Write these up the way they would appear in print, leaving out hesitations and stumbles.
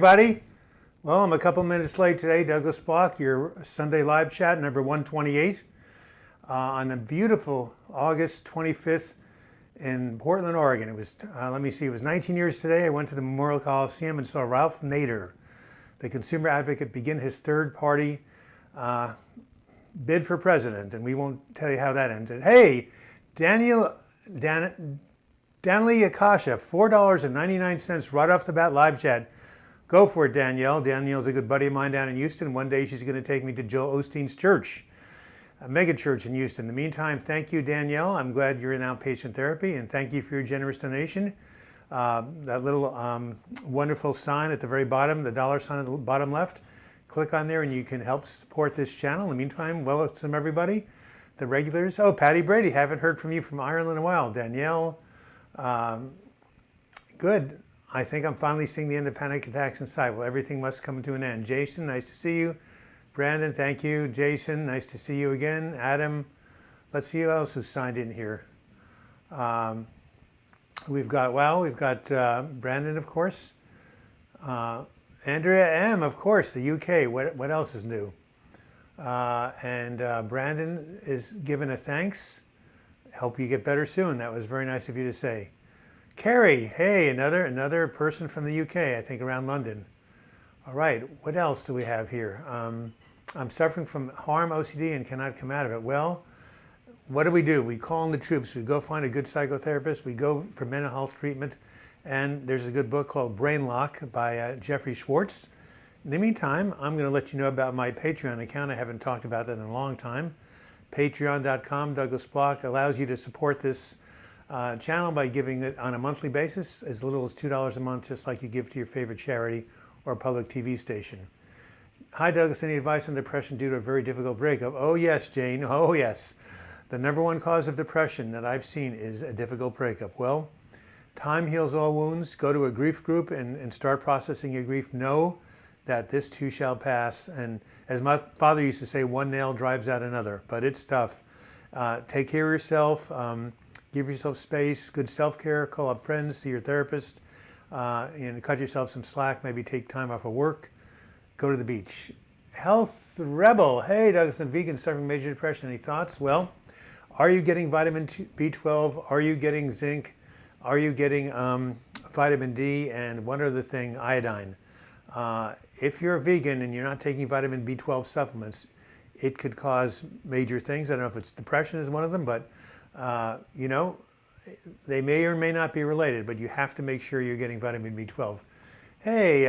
everybody. Well, I'm a couple minutes late today. Douglas Block, your Sunday live chat, number 128, on the beautiful August 25th in Portland, Oregon. It was, it was 19 years today. I went to the Memorial Coliseum and saw Ralph Nader, the consumer advocate, begin his third-party bid for president, and we won't tell you how that ended. Hey, Danley Akasha, $4.99 right off the bat live chat. Go for it, Danielle. Danielle's a good buddy of mine down in Houston. One day she's going to take me to Joel Osteen's church, a mega church in Houston. In the meantime, thank you, Danielle. I'm glad you're in outpatient therapy, and thank you for your generous donation. That little wonderful sign at the very bottom, the dollar sign at the bottom left, click on there and you can help support this channel. In the meantime, welcome everybody, the regulars. Oh, Patty Brady, haven't heard from you from Ireland in a while. Danielle, good. I think I'm finally seeing the end of panic attacks inside. Well, everything must come to an end. Jason, nice to see you. Brandon, thank you. Jason, nice to see you again. Adam, let's see who else who signed in here. We've got Brandon, of course. Andrea M, of course, the UK. What else is new? Brandon is given a thanks. Hope you get better soon. That was very nice of you to say. Carrie, hey, another person from the UK, I think around London. All right, what else do we have here? I'm suffering from harm OCD and cannot come out of it. Well, what do? We call in the troops. We go find a good psychotherapist. We go for mental health treatment. And there's a good book called Brain Lock by Jeffrey Schwartz. In the meantime, I'm going to let you know about my Patreon account. I haven't talked about that in a long time. Patreon.com, Douglas Block, allows you to support this channel by giving it on a monthly basis, as little as $2 a month, just like you give to your favorite charity or public TV station. Hi, Douglas. Any advice on depression due to a very difficult breakup? Oh, yes, Jane. Oh, yes. The number one cause of depression that I've seen is a difficult breakup. Well, time heals all wounds. Go to a grief group and start processing your grief. Know that this too shall pass. And as my father used to say, one nail drives out another, but it's tough. Take care of yourself. Give yourself space, good self-care, call up friends, see your therapist, and cut yourself some slack, maybe take time off of work, go to the beach. Health Rebel, hey Douglas, I'm vegan, suffering major depression, any thoughts? Well, are you getting vitamin B12? Are you getting zinc? Are you getting vitamin D? And one other thing, iodine. If you're a vegan and you're not taking vitamin B12 supplements, it could cause major things. I don't know if it's depression is one of them, but they may or may not be related, but you have to make sure you're getting vitamin B12. Hey,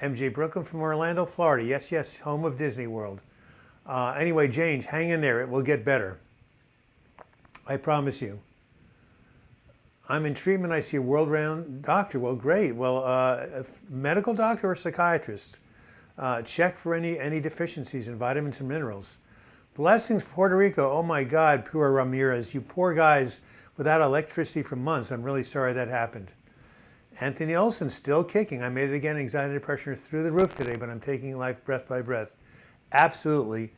MJ Brooklyn from Orlando, Florida. Yes, yes, home of Disney World. Anyway, James, hang in there. It will get better. I promise you. I'm in treatment. I see a world-renowned doctor. Well, great. Well, a medical doctor or psychiatrist. Check for any deficiencies in vitamins and minerals. Blessings, Puerto Rico. Oh my God, poor Ramirez. You poor guys without electricity for months. I'm really sorry that happened. Anthony Olson, still kicking. I made it again. Anxiety and depression are through the roof today, but I'm taking life breath by breath. Absolutely.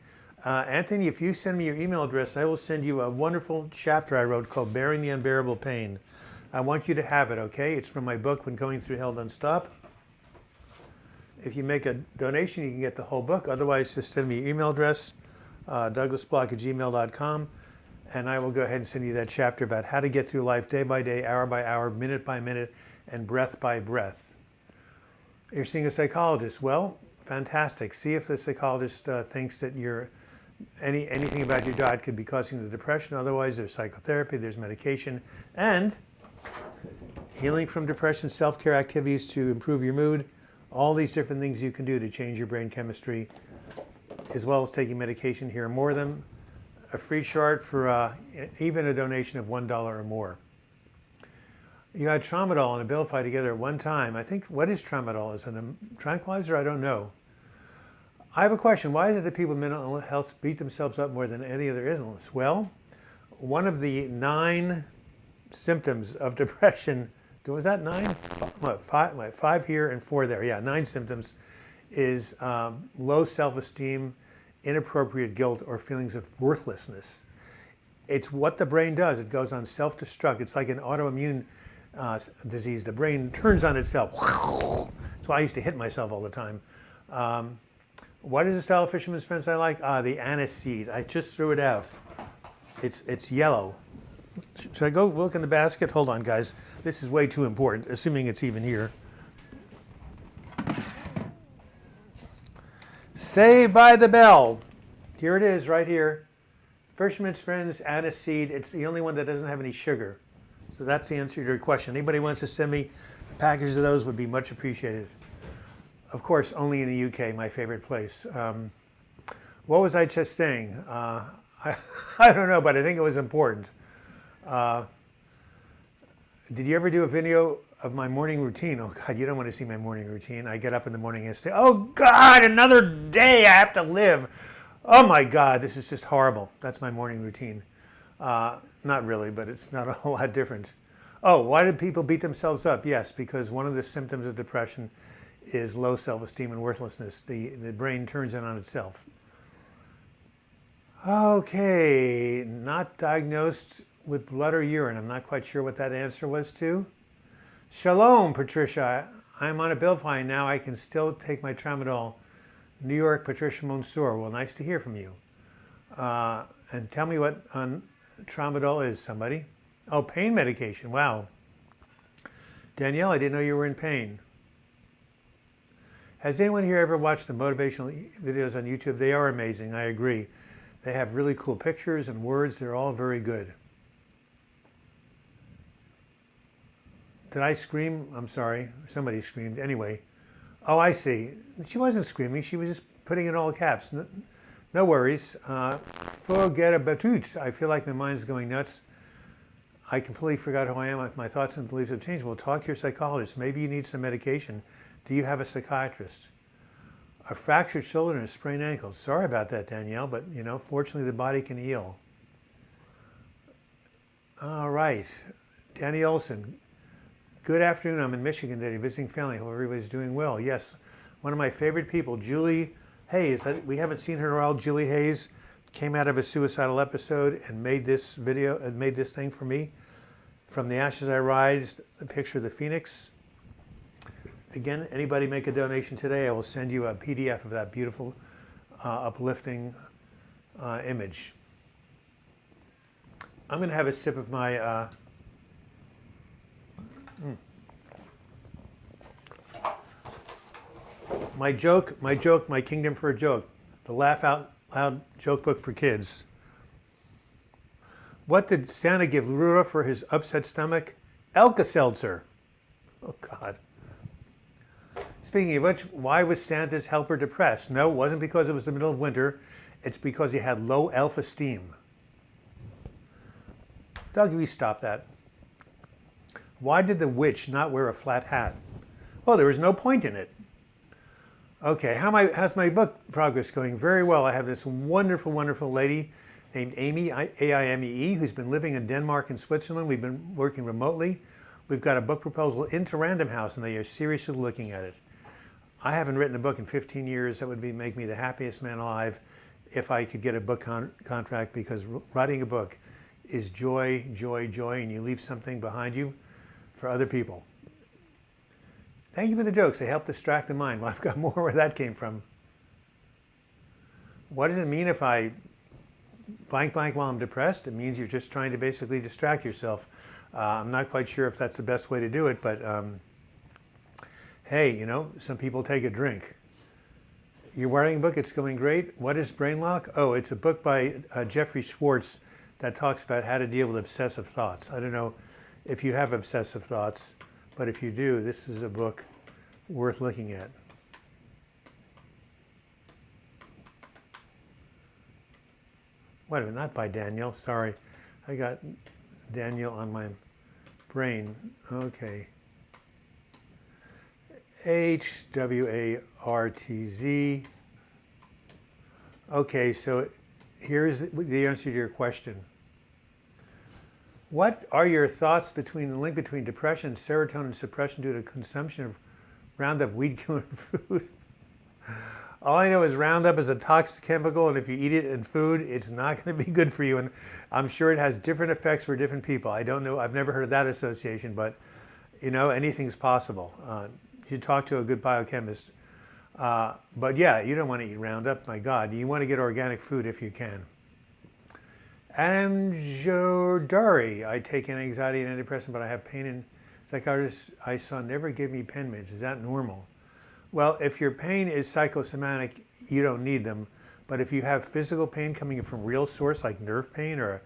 Anthony, if you send me your email address, I will send you a wonderful chapter I wrote called Bearing the Unbearable Pain. I want you to have it, okay? It's from my book, When Going Through Hell Don't Stop. If you make a donation, you can get the whole book. Otherwise, just send me your email address. douglasblock@gmail.com, and I will go ahead and send you that chapter about how to get through life day by day, hour by hour, minute by minute, and breath by breath. You're seeing a psychologist. Well, fantastic. See if the psychologist thinks that anything about your diet could be causing the depression. Otherwise, there's psychotherapy, there's medication, and healing from depression, self-care activities to improve your mood, all these different things you can do to change your brain chemistry, as well as taking medication. Here are more of them. A free chart for even a donation of $1 or more. You had tramadol and Abilify together at one time. I think, what is tramadol? Is it a tranquilizer? I don't know. I have a question. Why is it that people with mental health beat themselves up more than any other illness? Well, one of the 9 symptoms of depression, was that 9? What, 5 here and 4 there. Yeah, 9 symptoms is low self-esteem, inappropriate guilt, or feelings of worthlessness. It's what the brain does. It goes on self-destruct. It's like an autoimmune disease. The brain turns on itself. It's why I used to hit myself all the time. What is the style of fisherman's friends I like? The aniseed. I just threw it out. It's yellow. Should I go look in the basket? Hold on, guys. This is way too important, assuming it's even here. Saved by the Bell. Here it is, right here. Fisherman's Friends aniseed. It's the only one that doesn't have any sugar. So that's the answer to your question. Anybody wants to send me packages of those would be much appreciated. Of course, only in the UK, my favorite place. What was I just saying? I don't know, but I think it was important. Did you ever do a video of my morning routine? Oh God, you don't want to see my morning routine. I get up in the morning and say, oh God, another day I have to live. Oh my God, this is just horrible. That's my morning routine. Not really, but it's not a whole lot different. Oh, why do people beat themselves up? Yes, because one of the symptoms of depression is low self-esteem and worthlessness. The brain turns in on itself. Okay, not diagnosed with blood or urine. I'm not quite sure what that answer was to. Shalom, Patricia. I'm on Abilify now. I can still take my tramadol. New York, Patricia Monsoor. Well, nice to hear from you. And tell me what tramadol is, somebody. Oh, pain medication. Wow. Danielle, I didn't know you were in pain. Has anyone here ever watched the motivational videos on YouTube? They are amazing. I agree. They have really cool pictures and words. They're all very good. Did I scream? I'm sorry. Somebody screamed. Anyway. Oh, I see. She wasn't screaming. She was just putting in all caps. No worries. Forget about it. I feel like my mind's going nuts. I completely forgot who I am. If my thoughts and beliefs have changed. Well, talk to your psychologist. Maybe you need some medication. Do you have a psychiatrist? A fractured shoulder and a sprained ankle. Sorry about that, Danielle, but you know, fortunately the body can heal. All right. Danny Olson. Good afternoon. I'm in Michigan today visiting family. Hope everybody's doing well. Yes, one of my favorite people, Julie Hayes. We haven't seen her in a while. Julie Hayes came out of a suicidal episode and made this video and made this thing for me. From the Ashes I Rise, a picture of the Phoenix. Again, anybody make a donation today, I will send you a PDF of that beautiful, uplifting image. I'm going to have a sip of my my Kingdom for a Joke, the Laugh Out Loud joke book for kids. What did Santa give Rudolph for his upset stomach? Alka-Seltzer. Oh God. Speaking of which, why was Santa's helper depressed? No, it wasn't because it was the middle of winter. It's because he had low self-esteem. Doug, will you stop that? Why did the witch not wear a flat hat? Well, there was no point in it. Okay, how's my book progress going? Very well. I have this wonderful, wonderful lady named Amy, A-I-M-E-E, who's been living in Denmark and Switzerland. We've been working remotely. We've got a book proposal into Random House, and they are seriously looking at it. I haven't written a book in 15 years. That would make me the happiest man alive if I could get a book contract, because writing a book is joy, joy, joy, and you leave something behind you for other people. Thank you for the jokes. They help distract the mind. Well, I've got more where that came from. What does it mean if I blank blank while I'm depressed? It means you're just trying to basically distract yourself. I'm not quite sure if that's the best way to do it, but hey, you know, some people take a drink. You're writing a book, it's going great. What is Brain Lock? Oh, it's a book by Jeffrey Schwartz that talks about how to deal with obsessive thoughts. I don't know if you have obsessive thoughts, but if you do, this is a book worth looking at. Wait a minute, not by Daniel, sorry. I got Daniel on my brain. Okay. H-W-A-R-T-Z. Okay, so here's the answer to your question. What are your thoughts between the link between depression and serotonin suppression due to consumption of Roundup weed-killing food? All I know is Roundup is a toxic chemical, and if you eat it in food, it's not going to be good for you. And I'm sure it has different effects for different people. I don't know. I've never heard of that association, but you know, anything's possible. should talk to a good biochemist. But yeah, you don't want to eat Roundup. My God, you want to get organic food if you can. Adam Jodari, I take anxiety and antidepressant, but I have pain, and psychiatrists I saw never give me pen meds. Is that normal? Well, if your pain is psychosomatic, you don't need them. But if you have physical pain coming from real source, like nerve pain or,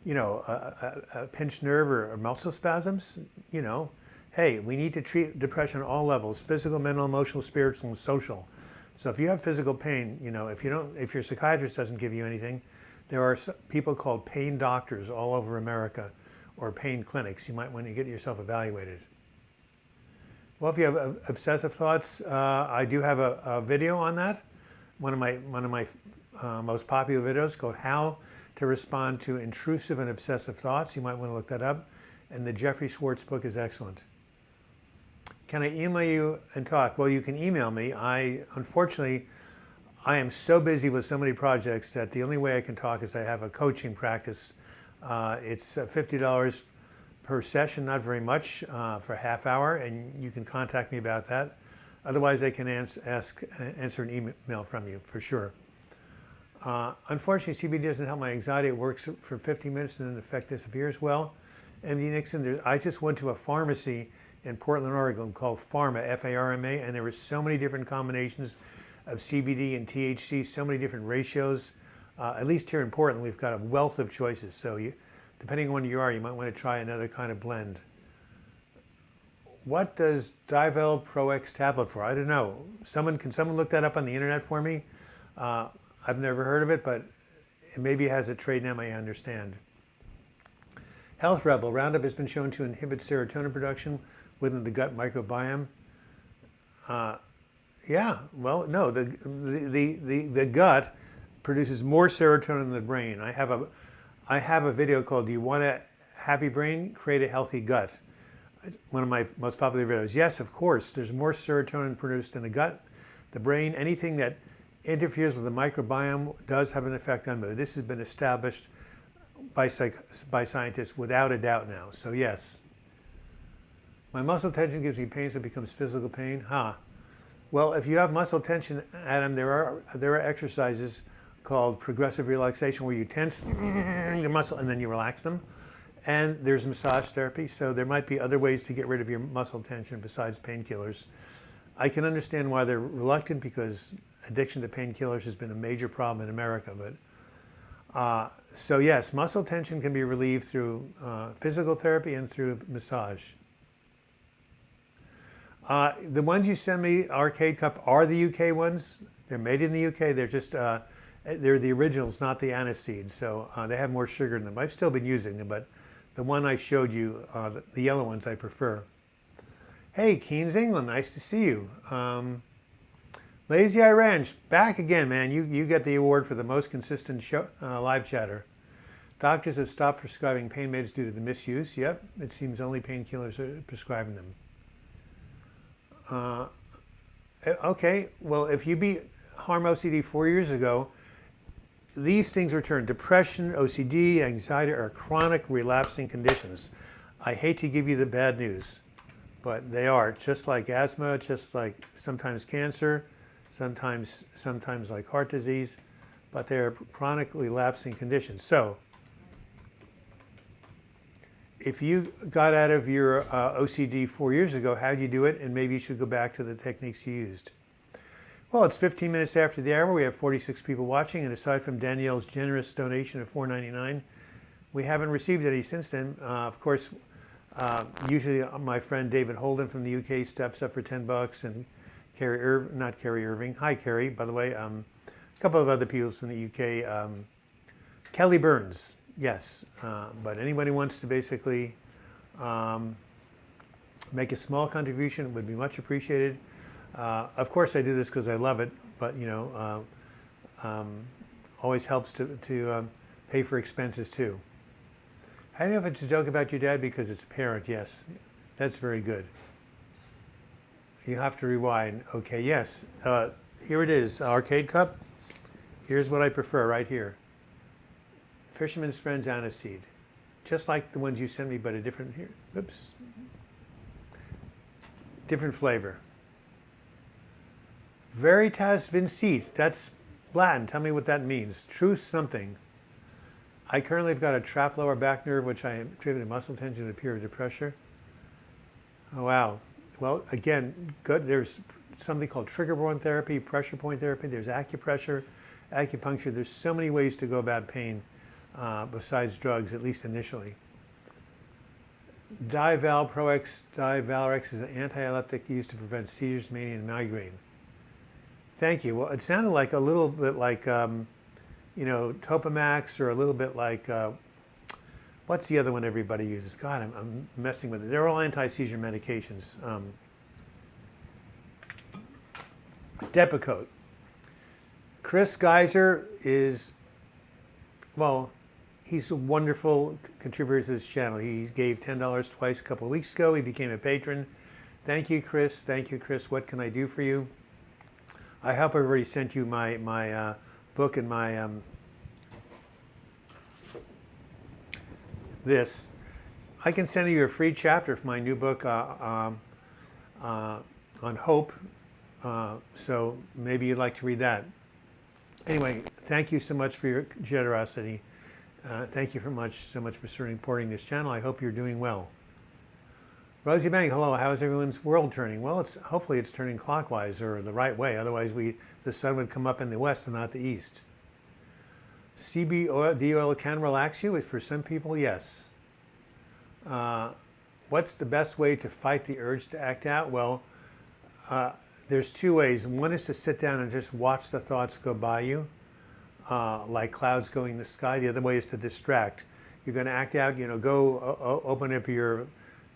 a pinched nerve or muscle spasms, hey, we need to treat depression on all levels: physical, mental, emotional, spiritual, and social. So if you have physical pain, if your psychiatrist doesn't give you anything, there are people called pain doctors all over America, or pain clinics. You might want to get yourself evaluated. Well, if you have obsessive thoughts, I do have a video on that. One of my most popular videos called "How to Respond to Intrusive and Obsessive Thoughts." You might want to look that up. And the Jeffrey Schwartz book is excellent. Can I email you and talk? Well, you can email me. Unfortunately, I am so busy with so many projects that the only way I can talk is I have a coaching practice. It's $50 per session, not very much, for a half hour, and you can contact me about that. Otherwise, I can answer an email from you for sure. Unfortunately, CBD doesn't help my anxiety. It works for 15 minutes and then the effect disappears. Well, MD Nixon, I just went to a pharmacy in Portland, Oregon called Pharma, F-A-R-M-A, and there were so many different combinations of CBD and THC, so many different ratios. At least here in Portland, we've got a wealth of choices. So depending on where you are, you might want to try another kind of blend. What does Divel Pro X tablet for? I don't know. Can someone look that up on the internet for me? I've never heard of it, but it maybe has a trade name I understand. Health Rebel, Roundup has been shown to inhibit serotonin production within the gut microbiome. Yeah, well, no, the gut produces more serotonin than the brain. I have a video called "Do You Want a Happy Brain? Create a Healthy Gut." It's one of my most popular videos. Yes, of course, there's more serotonin produced in the gut, the brain. Anything that interferes with the microbiome does have an effect on mood. This has been established by scientists without a doubt now. So yes. My muscle tension gives me pain, so it becomes physical pain. Well, if you have muscle tension, Adam, there are exercises called progressive relaxation where you tense your muscle and then you relax them. And there's massage therapy, so there might be other ways to get rid of your muscle tension besides painkillers. I can understand why they're reluctant, because addiction to painkillers has been a major problem in America. But so yes, muscle tension can be relieved through physical therapy and through massage. The ones you send me, Arcade Cup, are the UK ones. They're made in the UK. They're just they're the originals, not the aniseed. So they have more sugar in them. I've still been using them, but the one I showed you, the yellow ones, I prefer. Hey, Keynes, England, nice to see you. Lazy Eye Ranch, back again, man. You get the award for the most consistent live chatter. Doctors have stopped prescribing pain meds due to the misuse. Yep, it seems only painkillers are prescribing them. Okay, well, if you beat harm OCD 4 years ago, these things return. Depression, OCD, anxiety are chronic relapsing conditions. I hate to give you the bad news, but they are, just like asthma, just like sometimes cancer, sometimes like heart disease, but they're chronic relapsing conditions. So if you got out of your OCD 4 years ago, how'd you do it? And maybe you should go back to the techniques you used. Well, it's 15 minutes after the hour. We have 46 people watching, and aside from Danielle's generous donation of $4.99, we haven't received any since then. Of course, usually my friend David Holden from the UK steps up for $10, and not Kerry Irving. Hi, Kerry, by the way. A couple of other people from the UK. Kelly Burns, yes. But anybody wants to basically make a small contribution would be much appreciated. Of course, I do this because I love it, but always helps to pay for expenses too. I don't know if it's a joke about your dad because it's apparent. Yes, that's very good. You have to rewind. Okay, yes. Here it is, Arcade Cup. Here's what I prefer right here. Fisherman's Friends Aniseed. Just like the ones you sent me, but a different, here, oops. Different flavor. Veritas vincit. That's Latin. Tell me what that means. Truth something. I currently have got a trapped lower back nerve, which I attribute to muscle tension and a period of pressure. Oh, wow. Well, again, good. There's something called trigger point therapy, pressure point therapy. There's acupressure, acupuncture. There's so many ways to go about pain besides drugs, at least initially. Divalproex is an anti-epileptic used to prevent seizures, mania, and migraine. Thank you. Well, it sounded like a little bit like, Topamax, or a little bit like, what's the other one everybody uses? God, I'm messing with it. They're all anti-seizure medications. Depakote. Chris Geiser is, well, he's a wonderful contributor to this channel. He gave $10 twice a couple of weeks ago. He became a patron. Thank you, Chris. Thank you, Chris. What can I do for you? I hope I've already sent you my book and my this. I can send you a free chapter from my new book on hope. So maybe you'd like to read that. Anyway, thank you so much for your generosity. Thank you so much for supporting this channel. I hope you're doing well. Rosie Bank, hello. How is everyone's world turning? Well, hopefully it's turning clockwise, or the right way. Otherwise, the sun would come up in the west and not the east. CBD oil can relax you. For some people, yes. What's the best way to fight the urge to act out? Well, there's two ways. One is to sit down and just watch the thoughts go by you, like clouds going in the sky. The other way is to distract. You're going to act out, go open up your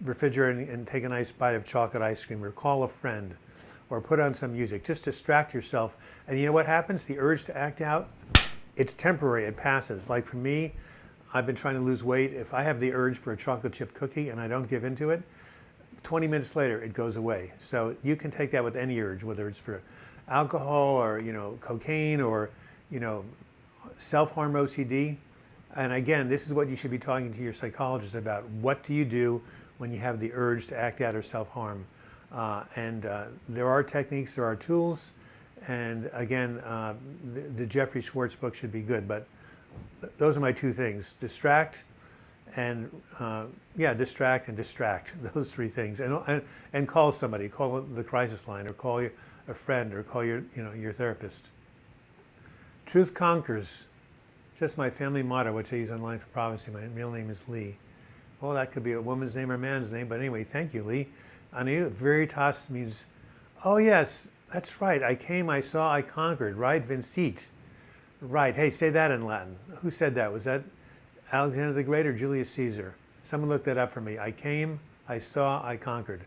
refrigerator and take a nice bite of chocolate ice cream, or call a friend, or put on some music. Just distract yourself. And you know what happens? The urge to act out, it's temporary. It passes. Like for me, I've been trying to lose weight. If I have the urge for a chocolate chip cookie and I don't give into it, 20 minutes later, it goes away. So you can take that with any urge, whether it's for alcohol or, cocaine, or, self-harm, OCD. And again, this is what you should be talking to your psychologist about. What do you do when you have the urge to act out or self-harm? There are techniques, there are tools. And again, the Jeffrey Schwartz book should be good. But those are my two things: distract and distract. Those three things, and call somebody. Call the crisis line, or call a friend, or call your therapist. Truth conquers. Just my family motto, which I use online for prophecy. My real name is Lee. Well, that could be a woman's name or a man's name, but anyway, thank you, Lee. I knew Veritas means, oh yes, that's right. I came, I saw, I conquered. Right, vincit. Right. Hey, say that in Latin. Who said that? Was that Alexander the Great or Julius Caesar? Someone looked that up for me. I came, I saw, I conquered.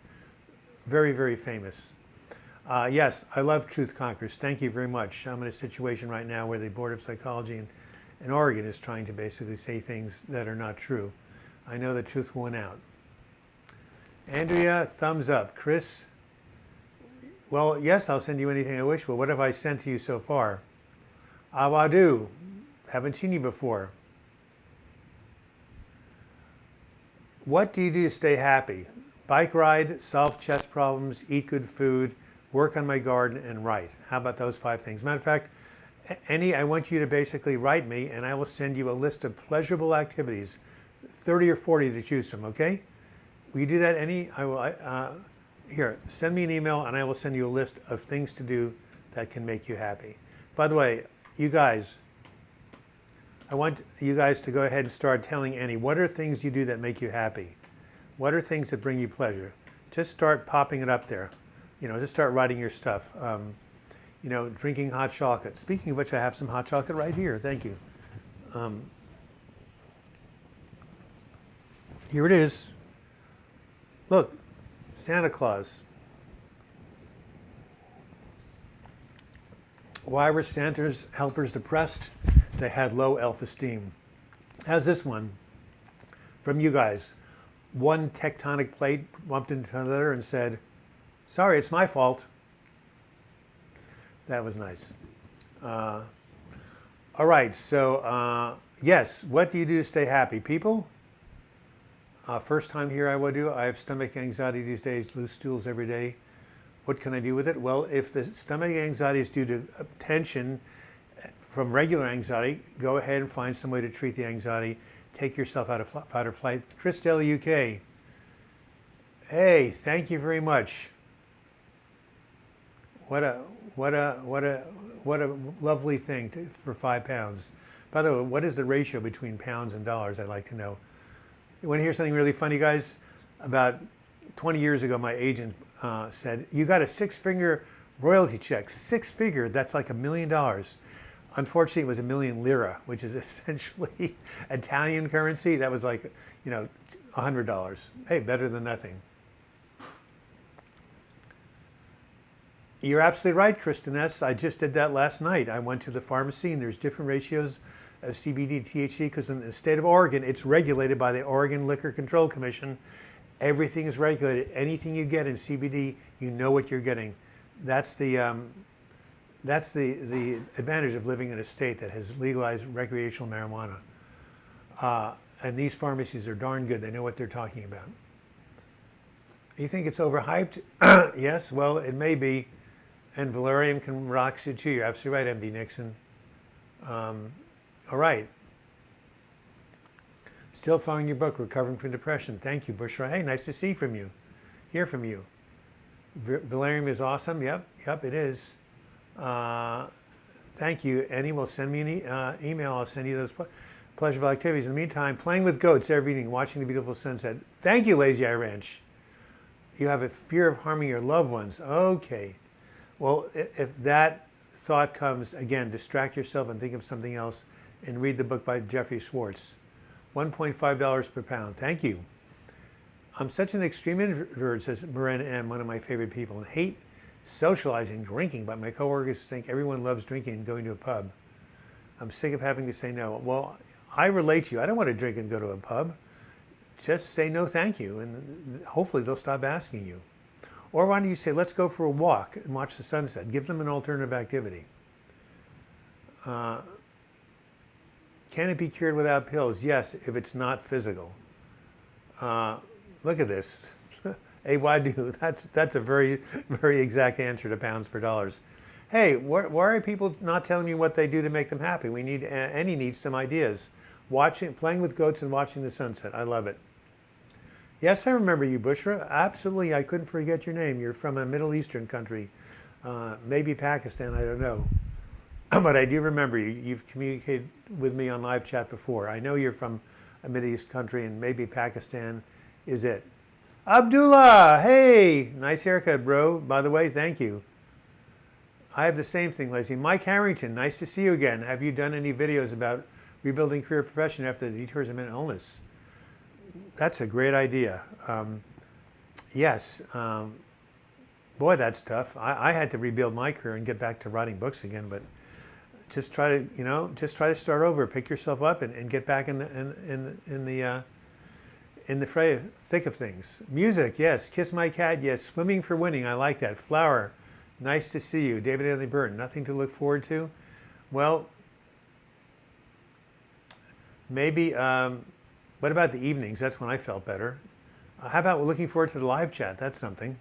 Very, very famous. Yes, I love Truth Conquers. Thank you very much. I'm in a situation right now where the Board of Psychology in Oregon is trying to basically say things that are not true. I know the truth will win out. Andrea, thumbs up. Chris, well, yes, I'll send you anything I wish, but what have I sent to you so far? Awadu, haven't seen you before. What do you do to stay happy? Bike ride, solve chess problems, eat good food, work on my garden, and write. How about those 5 things? Matter of fact, I want you to basically write me, and I will send you a list of pleasurable activities, 30 or 40 to choose from, okay? Will you do that? Here, send me an email, and I will send you a list of things to do that can make you happy. By the way, you guys, I want you guys to go ahead and start telling Annie, what are things you do that make you happy? What are things that bring you pleasure? Just start popping it up there. Just start writing your stuff. Drinking hot chocolate. Speaking of which, I have some hot chocolate right here. Thank you. Here it is. Look, Santa Claus. Why were Santa's helpers depressed? They had low self-esteem. How's this one from you guys? One tectonic plate bumped into another and said, "Sorry, it's my fault." That was nice. All right, so yes, what do you do to stay happy? People, first time here I have stomach anxiety these days, loose stools every day. What can I do with it? Well, if the stomach anxiety is due to tension from regular anxiety, go ahead and find some way to treat the anxiety. Take yourself out of fight or flight. Christelle, UK. Hey, thank you very much. What a lovely thing for £5. By the way, what is the ratio between pounds and dollars? I'd like to know. You want to hear something really funny, guys? About 20 years ago, my agent said, you got a 6-figure royalty check. 6-figure, that's like $1 million. Unfortunately, it was 1 million lira, which is essentially Italian currency. That was like, $100. Hey, better than nothing. You're absolutely right, Kristen S. I just did that last night. I went to the pharmacy and there's different ratios of CBD, THC, because in the state of Oregon, it's regulated by the Oregon Liquor Control Commission. Everything is regulated. Anything you get in CBD, you know what you're getting. That's the advantage of living in a state that has legalized recreational marijuana. And these pharmacies are darn good. They know what they're talking about. You think it's overhyped? Yes, well, it may be. And valerian can rock you too. You're absolutely right, MD Nixon. All right. Still following your book, Recovering from Depression. Thank you, Bushra. Hey, nice to hear from you. Valerian is awesome. Yep, it is. Thank you. Annie will send me an email. I'll send you those pleasurable activities. In the meantime, playing with goats every evening, watching the beautiful sunset. Thank you, Lazy Eye Ranch. You have a fear of harming your loved ones. Okay. Well, if that thought comes, again, distract yourself and think of something else and read the book by Jeffrey Schwartz. $1.5 per pound. Thank you. I'm such an extreme introvert, says Marin M., one of my favorite people, and hate socializing, drinking, but my coworkers think everyone loves drinking and going to a pub. I'm sick of having to say no. Well, I relate to you. I don't want to drink and go to a pub. Just say no thank you, and hopefully they'll stop asking you. Or why don't you say, let's go for a walk and watch the sunset. Give them an alternative activity. Can it be cured without pills? Yes, if it's not physical. Look at this. Hey, why do? That's a very, very exact answer to pounds per dollars. Hey, why are people not telling me what they do to make them happy? We need, Annie needs some ideas. Playing with goats and watching the sunset. I love it. Yes, I remember you, Bushra. Absolutely, I couldn't forget your name. You're from a Middle Eastern country, maybe Pakistan, I don't know. But I do remember you. You've communicated with me on live chat before. I know you're from a Middle East country, and maybe Pakistan is it. Abdullah, hey, nice haircut, bro. By the way, thank you. I have the same thing, Leslie. Mike Harrington, nice to see you again. Have you done any videos about rebuilding career profession after the detours of mental illness? That's a great idea. Yes. Boy, that's tough. I had to rebuild my career and get back to writing books again, but just try to start over, pick yourself up and get back in the thick of things. Music, yes. Kiss My Cat, yes. Swimming for Winning, I like that. Flower, nice to see you. David Anthony Burton, nothing to look forward to? Well, maybe, what about the evenings? That's when I felt better. How about looking forward to the live chat? That's something.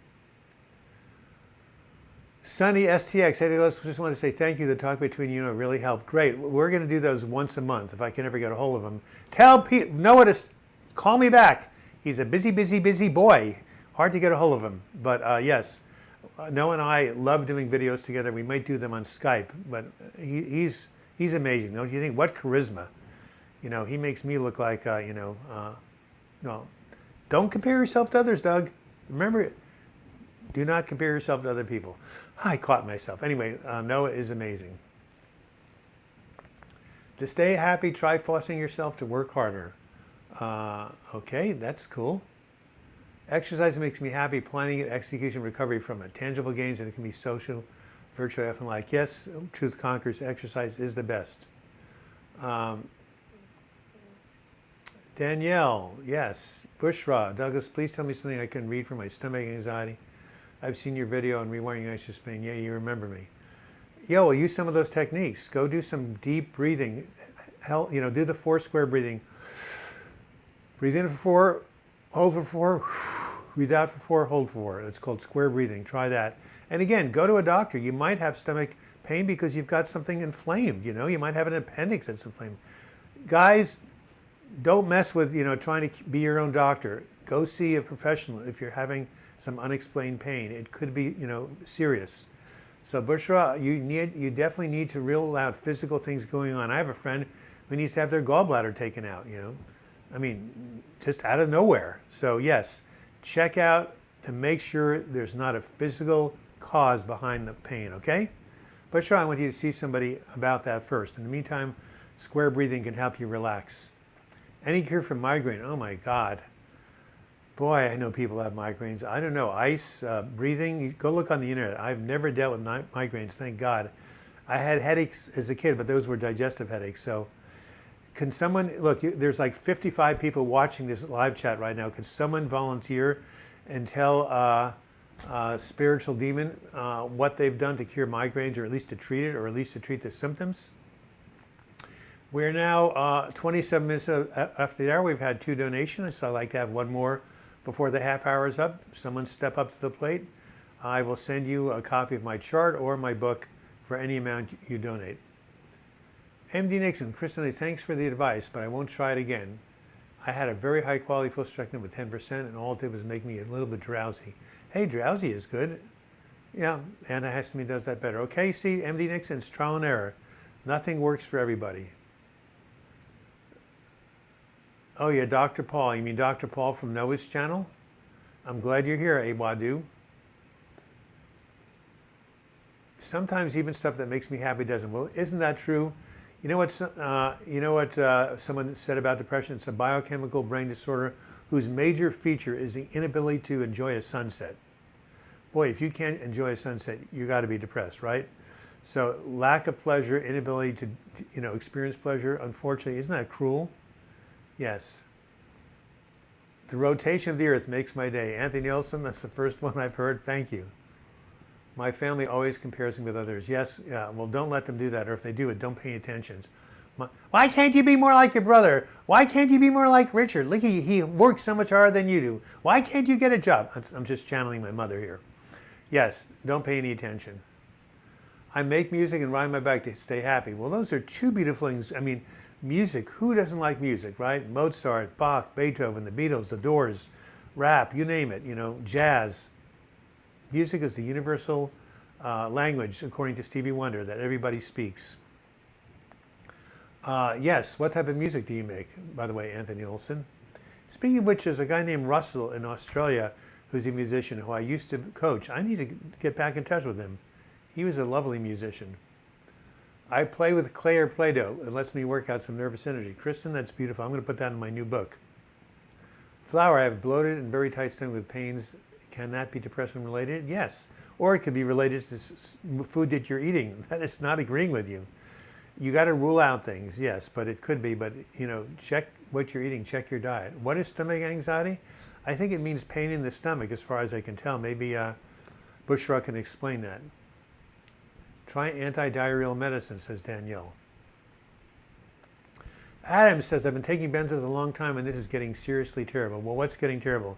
Sunny STX, hey, just want to say thank you. The talk between you really helped. Great. We're going to do those once a month if I can ever get a hold of him. Tell Noah to call me back. He's a busy boy. Hard to get a hold of him. But yes, Noah and I love doing videos together. We might do them on Skype, but he's amazing. Don't you think? What charisma. He makes me look like, no. Don't compare yourself to others, Doug. Remember, do not compare yourself to other people. I caught myself. Anyway, Noah is amazing. To stay happy, try forcing yourself to work harder. Okay, that's cool. Exercise makes me happy. Planning and execution, recovery from it. Tangible gains, and it can be social, virtually often like. Yes, truth conquers. Exercise is the best. Danielle, yes. Bushra, Douglas, please tell me something I can read for my stomach anxiety. I've seen your video on rewiring anxious pain. Yeah, you remember me. Yeah, well, use some of those techniques. Go do some deep breathing. Do the 4 square breathing. Breathe in for 4, hold for 4, breathe out for 4, hold for 4. It's called square breathing. Try that. And again, go to a doctor. You might have stomach pain because you've got something inflamed. You might have an appendix that's inflamed. Guys, don't mess with trying to be your own doctor. Go see a professional if you're having some unexplained pain. It could be serious. So Bushra, you definitely need to rule out physical things going on. I have a friend who needs to have their gallbladder taken out. I mean, just out of nowhere. So yes, check out to make sure there's not a physical cause behind the pain. Okay, Bushra, I want you to see somebody about that first. In the meantime, square breathing can help you relax. Any cure for migraine? Oh my God. Boy, I know people have migraines. I don't know, ice, breathing, go look on the internet. I've never dealt with migraines, thank God. I had headaches as a kid, but those were digestive headaches. So can someone, look, there's like 55 people watching this live chat right now. Can someone volunteer and tell Spiritual Demon what they've done to cure migraines, or at least to treat it, or at least to treat the symptoms? We're now 27 minutes after the hour. We've had 2 donations, so I'd like to have one more before the half hour is up. Someone step up to the plate. I will send you a copy of my chart or my book for any amount you donate. MD Nixon, Kristen, thanks for the advice, but I won't try it again. I had a very high quality prostaglandin with 10%, and all it did was make me a little bit drowsy. Hey, drowsy is good. Yeah, antihistamine does that better. Okay, see, MD Nixon, it's trial and error. Nothing works for everybody. Oh yeah, Dr. Paul. You mean Dr. Paul from Noah's channel? I'm glad you're here, Awadu. Sometimes even stuff that makes me happy doesn't. Well, isn't that true? You know what someone said about depression? It's a biochemical brain disorder whose major feature is the inability to enjoy a sunset. Boy, if you can't enjoy a sunset, you got to be depressed, right? So lack of pleasure, inability to experience pleasure. Unfortunately, isn't that cruel? Yes. The rotation of the earth makes my day. Anthony Olson, that's the first one I've heard. Thank you. My family always compares me with others. Yes, yeah, well, don't let them do that. Or if they do it, don't pay attention. Why can't you be more like your brother? Why can't you be more like Richard? Look, he works so much harder than you do. Why can't you get a job? I'm just channeling my mother here. Yes, don't pay any attention. I make music and ride my bike to stay happy. Well, those are 2 beautiful things. I mean, music, who doesn't like music, right? Mozart, Bach, Beethoven, the Beatles, the Doors, rap, you name it, jazz. Music is the universal language, according to Stevie Wonder, that everybody speaks. Yes, what type of music do you make, by the way, Anthony Olson? Speaking of which, there's a guy named Russell in Australia who's a musician who I used to coach. I need to get back in touch with him. He was a lovely musician. I play with clay or Play-Doh. It lets me work out some nervous energy. Kristen, that's beautiful. I'm going to put that in my new book. Flower, I have bloated and very tight stomach with pains. Can that be depression related? Yes. Or it could be related to food that you're eating. That is not agreeing with you. You got to rule out things, yes, but it could be. But, check what you're eating, check your diet. What is stomach anxiety? I think it means pain in the stomach, as far as I can tell. Maybe Bushra can explain that. Try anti-diarrheal medicine, says Danielle. Adam says, I've been taking benzos a long time and this is getting seriously terrible. Well, what's getting terrible?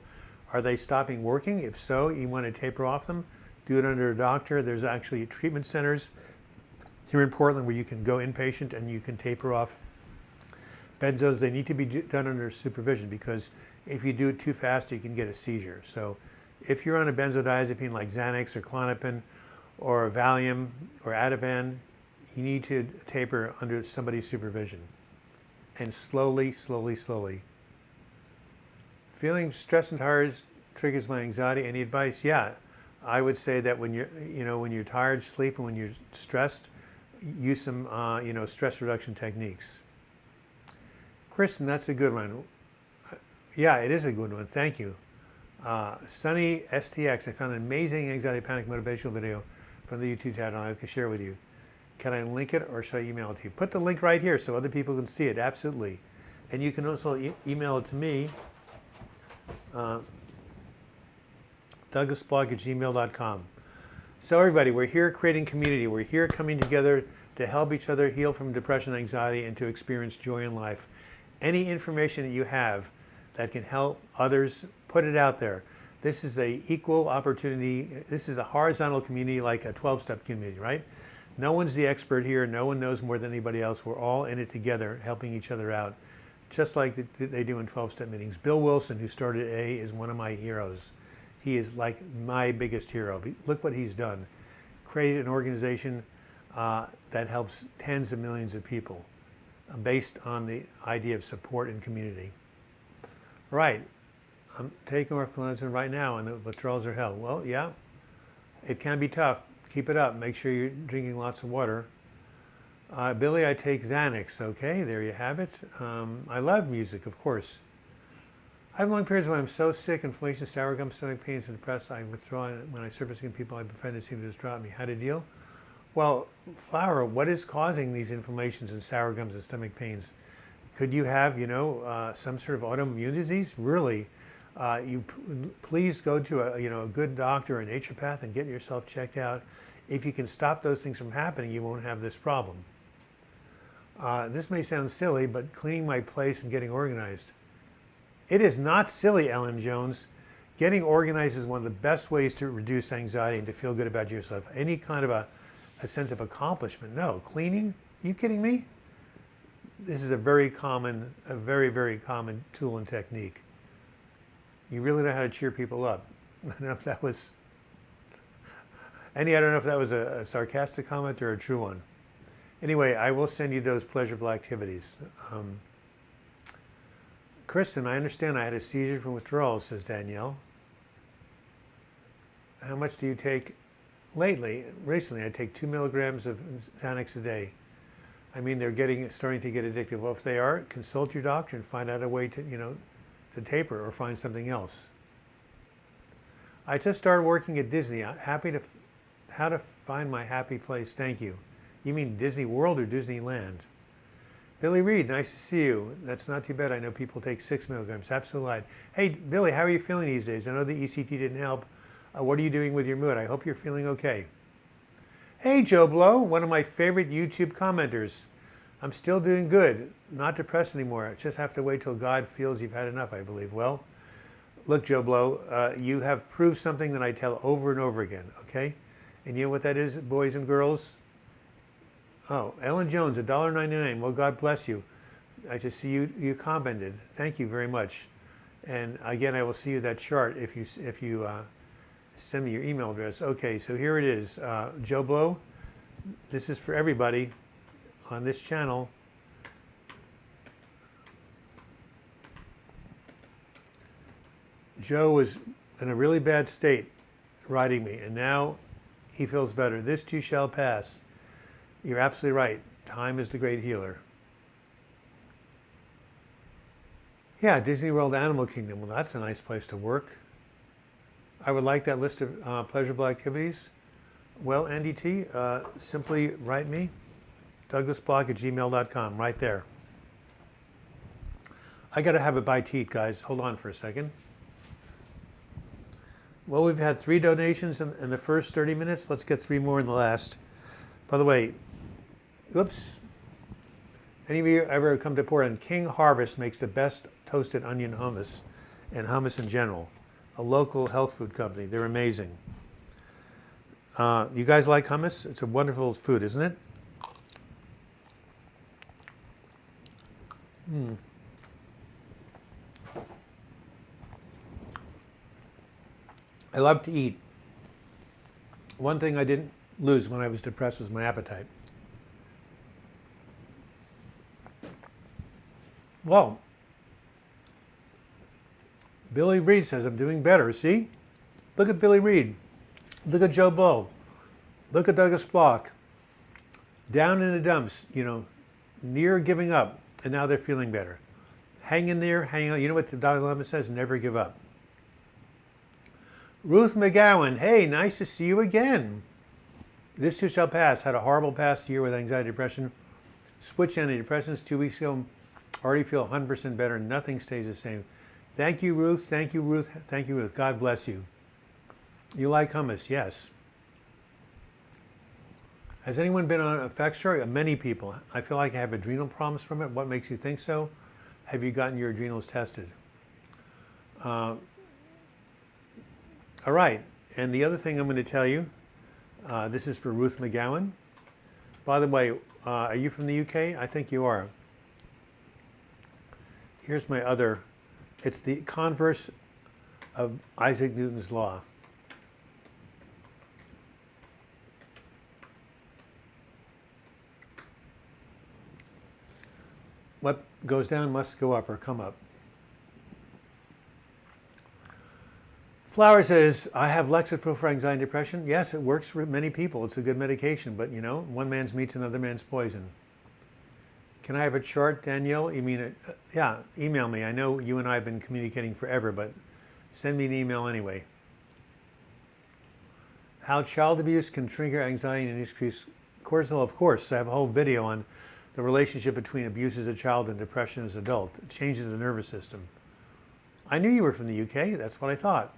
Are they stopping working? If so, you want to taper off them. Do it under a doctor. There's actually treatment centers here in Portland where you can go inpatient and you can taper off benzos. They need to be done under supervision because if you do it too fast, you can get a seizure. So if you're on a benzodiazepine like Xanax or Klonopin, or Valium or Ativan, you need to taper under somebody's supervision. And slowly, slowly, slowly. Feeling stressed and tired triggers my anxiety. Any advice? Yeah, I would say that when you're tired, sleep, and when you're stressed, use some stress reduction techniques. Kristen, that's a good one. Yeah, it is a good one. Thank you. Sunny STX, I found an amazing anxiety panic motivational video from the YouTube channel I'd like to share with you. Can I link it or should I email it to you? Put the link right here so other people can see it, absolutely. And you can also email it to me, douglasblog@gmail.com. So everybody, we're here creating community. We're here coming together to help each other heal from depression, anxiety, and to experience joy in life. Any information that you have that can help others, put it out there. This is a equal opportunity. This is a horizontal community, like a 12-step community, right? No one's the expert here. No one knows more than anybody else. We're all in it together, helping each other out, just like they do in 12-step meetings. Bill Wilson, who started A, is one of my heroes. He is like my biggest hero. Look what he's done. Created an organization that helps tens of millions of people based on the idea of support and community. Right. I'm taking orphanage right now and the withdrawals are hell. Well, yeah, it can be tough. Keep it up. Make sure you're drinking lots of water. Billy, I take Xanax. Okay, there you have it. I love music, of course. I have long periods when I'm so sick, inflammation, sour gum, stomach pains, and depressed, I withdraw. And when I surface again, people I befriended seem to withdraw me. How to deal? Well, Flower, what is causing these inflammations and sour gums and stomach pains? Could you have, some sort of autoimmune disease? Really? Please go to a good doctor, a naturopath, and get yourself checked out. If you can stop those things from happening, you won't have this problem. This may sound silly, but cleaning my place and getting organized. It is not silly, Ellen Jones. Getting organized is one of the best ways to reduce anxiety and to feel good about yourself. Any kind of a sense of accomplishment. No, cleaning? Are you kidding me? This is a very, very common tool and technique. You really know how to cheer people up. I don't know if that was, I don't know if that was a sarcastic comment or a true one. Anyway, I will send you those pleasurable activities. Kristen, I understand I had a seizure from withdrawal, says Danielle. How much do you take lately? Recently, I take 2 milligrams of Xanax a day. I mean, they're starting to get addictive. Well, if they are, consult your doctor and find out a way to, to taper or find something else. I just started working at Disney. How to find my happy place. Thank you. You mean Disney World or Disneyland? Billy Reed, nice to see you. That's not too bad. I know people take 6 milligrams. Absolutely right. Hey, Billy, how are you feeling these days? I know the ECT didn't help. What are you doing with your mood? I hope you're feeling okay. Hey, Joe Blow, one of my favorite YouTube commenters. I'm still doing good. Not depressed anymore. I just have to wait till God feels you've had enough, I believe. Well, look, Joe Blow, you have proved something that I tell over and over again, okay? And you know what that is, boys and girls? Oh, Ellen Jones, $1.99. Well, God bless you. I just see you commented. Thank you very much. And again, I will see you that chart if you send me your email address. Okay, so here it is. Joe Blow, this is for everybody on this channel. Joe was in a really bad state writing me, and now he feels better. This too shall pass. You're absolutely right. Time is the great healer. Yeah, Disney World Animal Kingdom. Well, that's a nice place to work. I would like that list of pleasurable activities. Well, Andy T, simply write me, douglasblog@gmail.com, right there. I got to have a bite to eat, guys. Hold on for a second. Well, we've had 3 donations in the first 30 minutes. Let's get 3 more in the last. By the way, oops. Any of you ever come to Portland? King Harvest makes the best toasted onion hummus and hummus in general. A local health food company. They're amazing. You guys like hummus? It's a wonderful food, isn't it? I love to eat. One thing I didn't lose when I was depressed was my appetite. Well, Billy Reed says I'm doing better. See? Look at Billy Reed. Look at Joe Blow. Look at Douglas Block. Down in the dumps, near giving up, and now they're feeling better. Hang in there, hang on. You know what the Dalai Lama says? Never give up. Ruth McGowan, hey, nice to see you again. This too shall pass. Had a horrible past year with anxiety, depression. Switched antidepressants 2 weeks ago. Already feel 100% better. Nothing stays the same. Thank you, Ruth. Thank you, Ruth. Thank you, Ruth. God bless you. You like hummus? Yes. Has anyone been on Effexor? Many people. I feel like I have adrenal problems from it. What makes you think so? Have you gotten your adrenals tested? All right. And the other thing I'm going to tell you, this is for Ruth McGowan. By the way, are you from the UK? I think you are. Here's my other. It's the converse of Isaac Newton's law. What goes down must go up or come up. Flower says, I have Lexapro for anxiety and depression. Yes, it works for many people. It's a good medication, but you know, one man's meat's another man's poison. Can I have a chart, Danielle? You mean, yeah, email me. I know you and I have been communicating forever, but send me an email anyway. How child abuse can trigger anxiety and increase cortisol. Of course, I have a whole video on the relationship between abuse as a child and depression as an adult. It changes the nervous system. I knew you were from the UK. That's what I thought.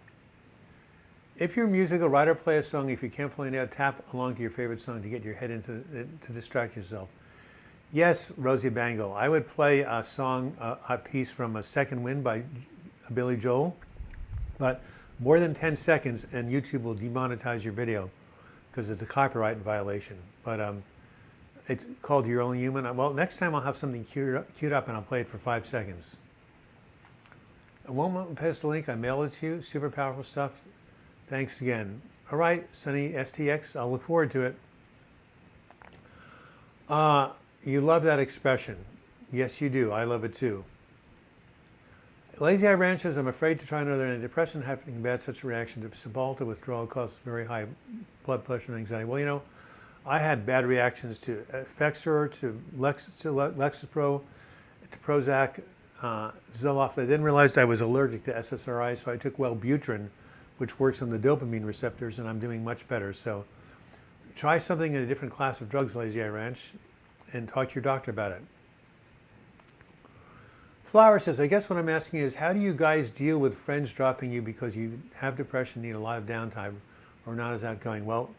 If you're a musical, write or play a song. If you can't play it out, tap along to your favorite song to get your head into it, to distract yourself. Yes, Rosie Bangle. I would play a song, a piece from A Second Wind by Billy Joel, but more than 10 seconds and YouTube will demonetize your video because it's a copyright violation. But it's called You're Only Human. Well, next time I'll have something queued up and I'll play it for 5 seconds. I won't pass the link. I mail it to you. Super powerful stuff. Thanks again. All right, Sunny STX, I'll look forward to it. You love that expression. Yes, you do. I love it too. Lazy Eye Ranch says, I'm afraid to try another antidepressant. Having bad such a reaction to Cybalt withdrawal causes very high blood pressure and anxiety. Well, you know, I had bad reactions to Effexor, to Lexapro, to Prozac, Zoloft. I then realized I was allergic to SSRI, so I took Wellbutrin, which works on the dopamine receptors, and I'm doing much better. So try something in a different class of drugs, Lazy Eye Ranch, and talk to your doctor about it. Flower says, I guess what I'm asking is, how do you guys deal with friends dropping you because you have depression, need a lot of downtime, or not as outgoing? Well,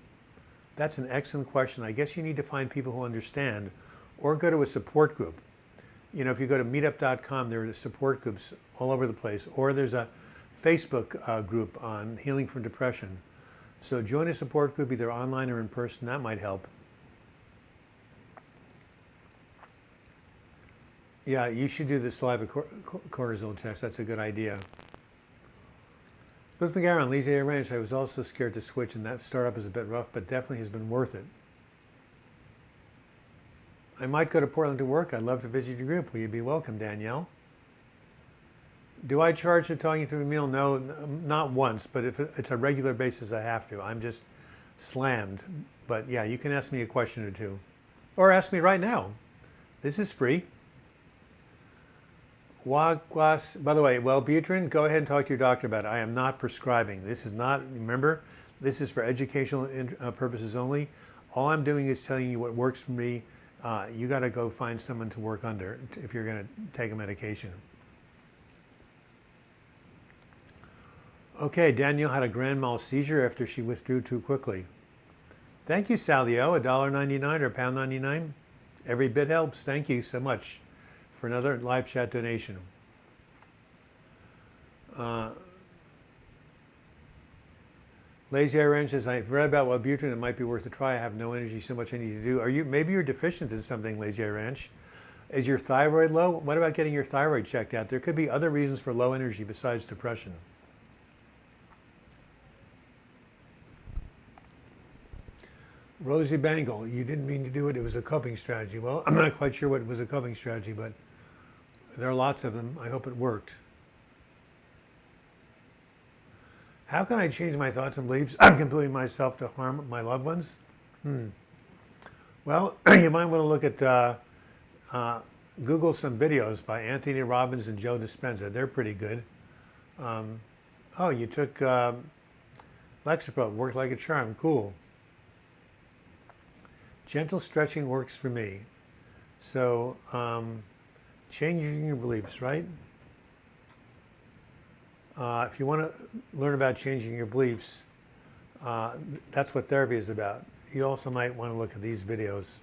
that's an excellent question. I guess you need to find people who understand, or go to a support group. You know, if you go to meetup.com, there are support groups all over the place, or there's a Facebook group on healing from depression. So join a support group, either online or in person. That might help. Yeah, you should do the saliva cortisol test. That's a good idea. Liz McGarren, Lazy Eye Ranch. I was also scared to switch, and that startup is a bit rough, but definitely has been worth it. I might go to Portland to work. I'd love to visit your group. Will you be welcome, Danielle? Do I charge for talking through a meal? No, not once, but if it's a regular basis, I have to. I'm just slammed. But yeah, you can ask me a question or two. Or ask me right now. This is free. Wagwas, by the way, Wellbutrin, go ahead and talk to your doctor about it. I am not prescribing. This is not, remember, this is for educational purposes only. All I'm doing is telling you what works for me. You got to go find someone to work under if you're going to take a medication. Okay, Danielle had a grand mal seizure after she withdrew too quickly. Thank you, Sally O, $1.99 or £1.99. Every bit helps. Thank you so much for another live chat donation. Lazy Eye Ranch says, I've read about Wellbutrin. It might be worth a try. I have no energy, so much I need to do. Maybe you're deficient in something, Lazy Eye Ranch. Is your thyroid low? What about getting your thyroid checked out? There could be other reasons for low energy besides depression. Rosie Bangle, you didn't mean to do it. It was a coping strategy. Well, I'm not quite sure what was a coping strategy, but there are lots of them. I hope it worked. How can I change my thoughts and beliefs? I'm completely myself to harm my loved ones. Well, you might want to look at Google some videos by Anthony Robbins and Joe Dispenza. They're pretty good. Oh, you took Lexapro. Worked like a charm. Cool. Gentle stretching works for me. So changing your beliefs, right? If you want to learn about changing your beliefs, that's what therapy is about. You also might want to look at these videos.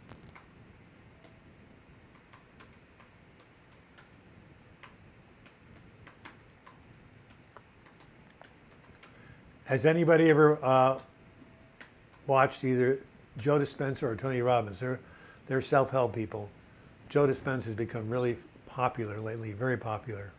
Has anybody ever watched either Joe Dispenza or Tony Robbins? They're self-help people. Joe Dispenza has become really popular lately, very popular.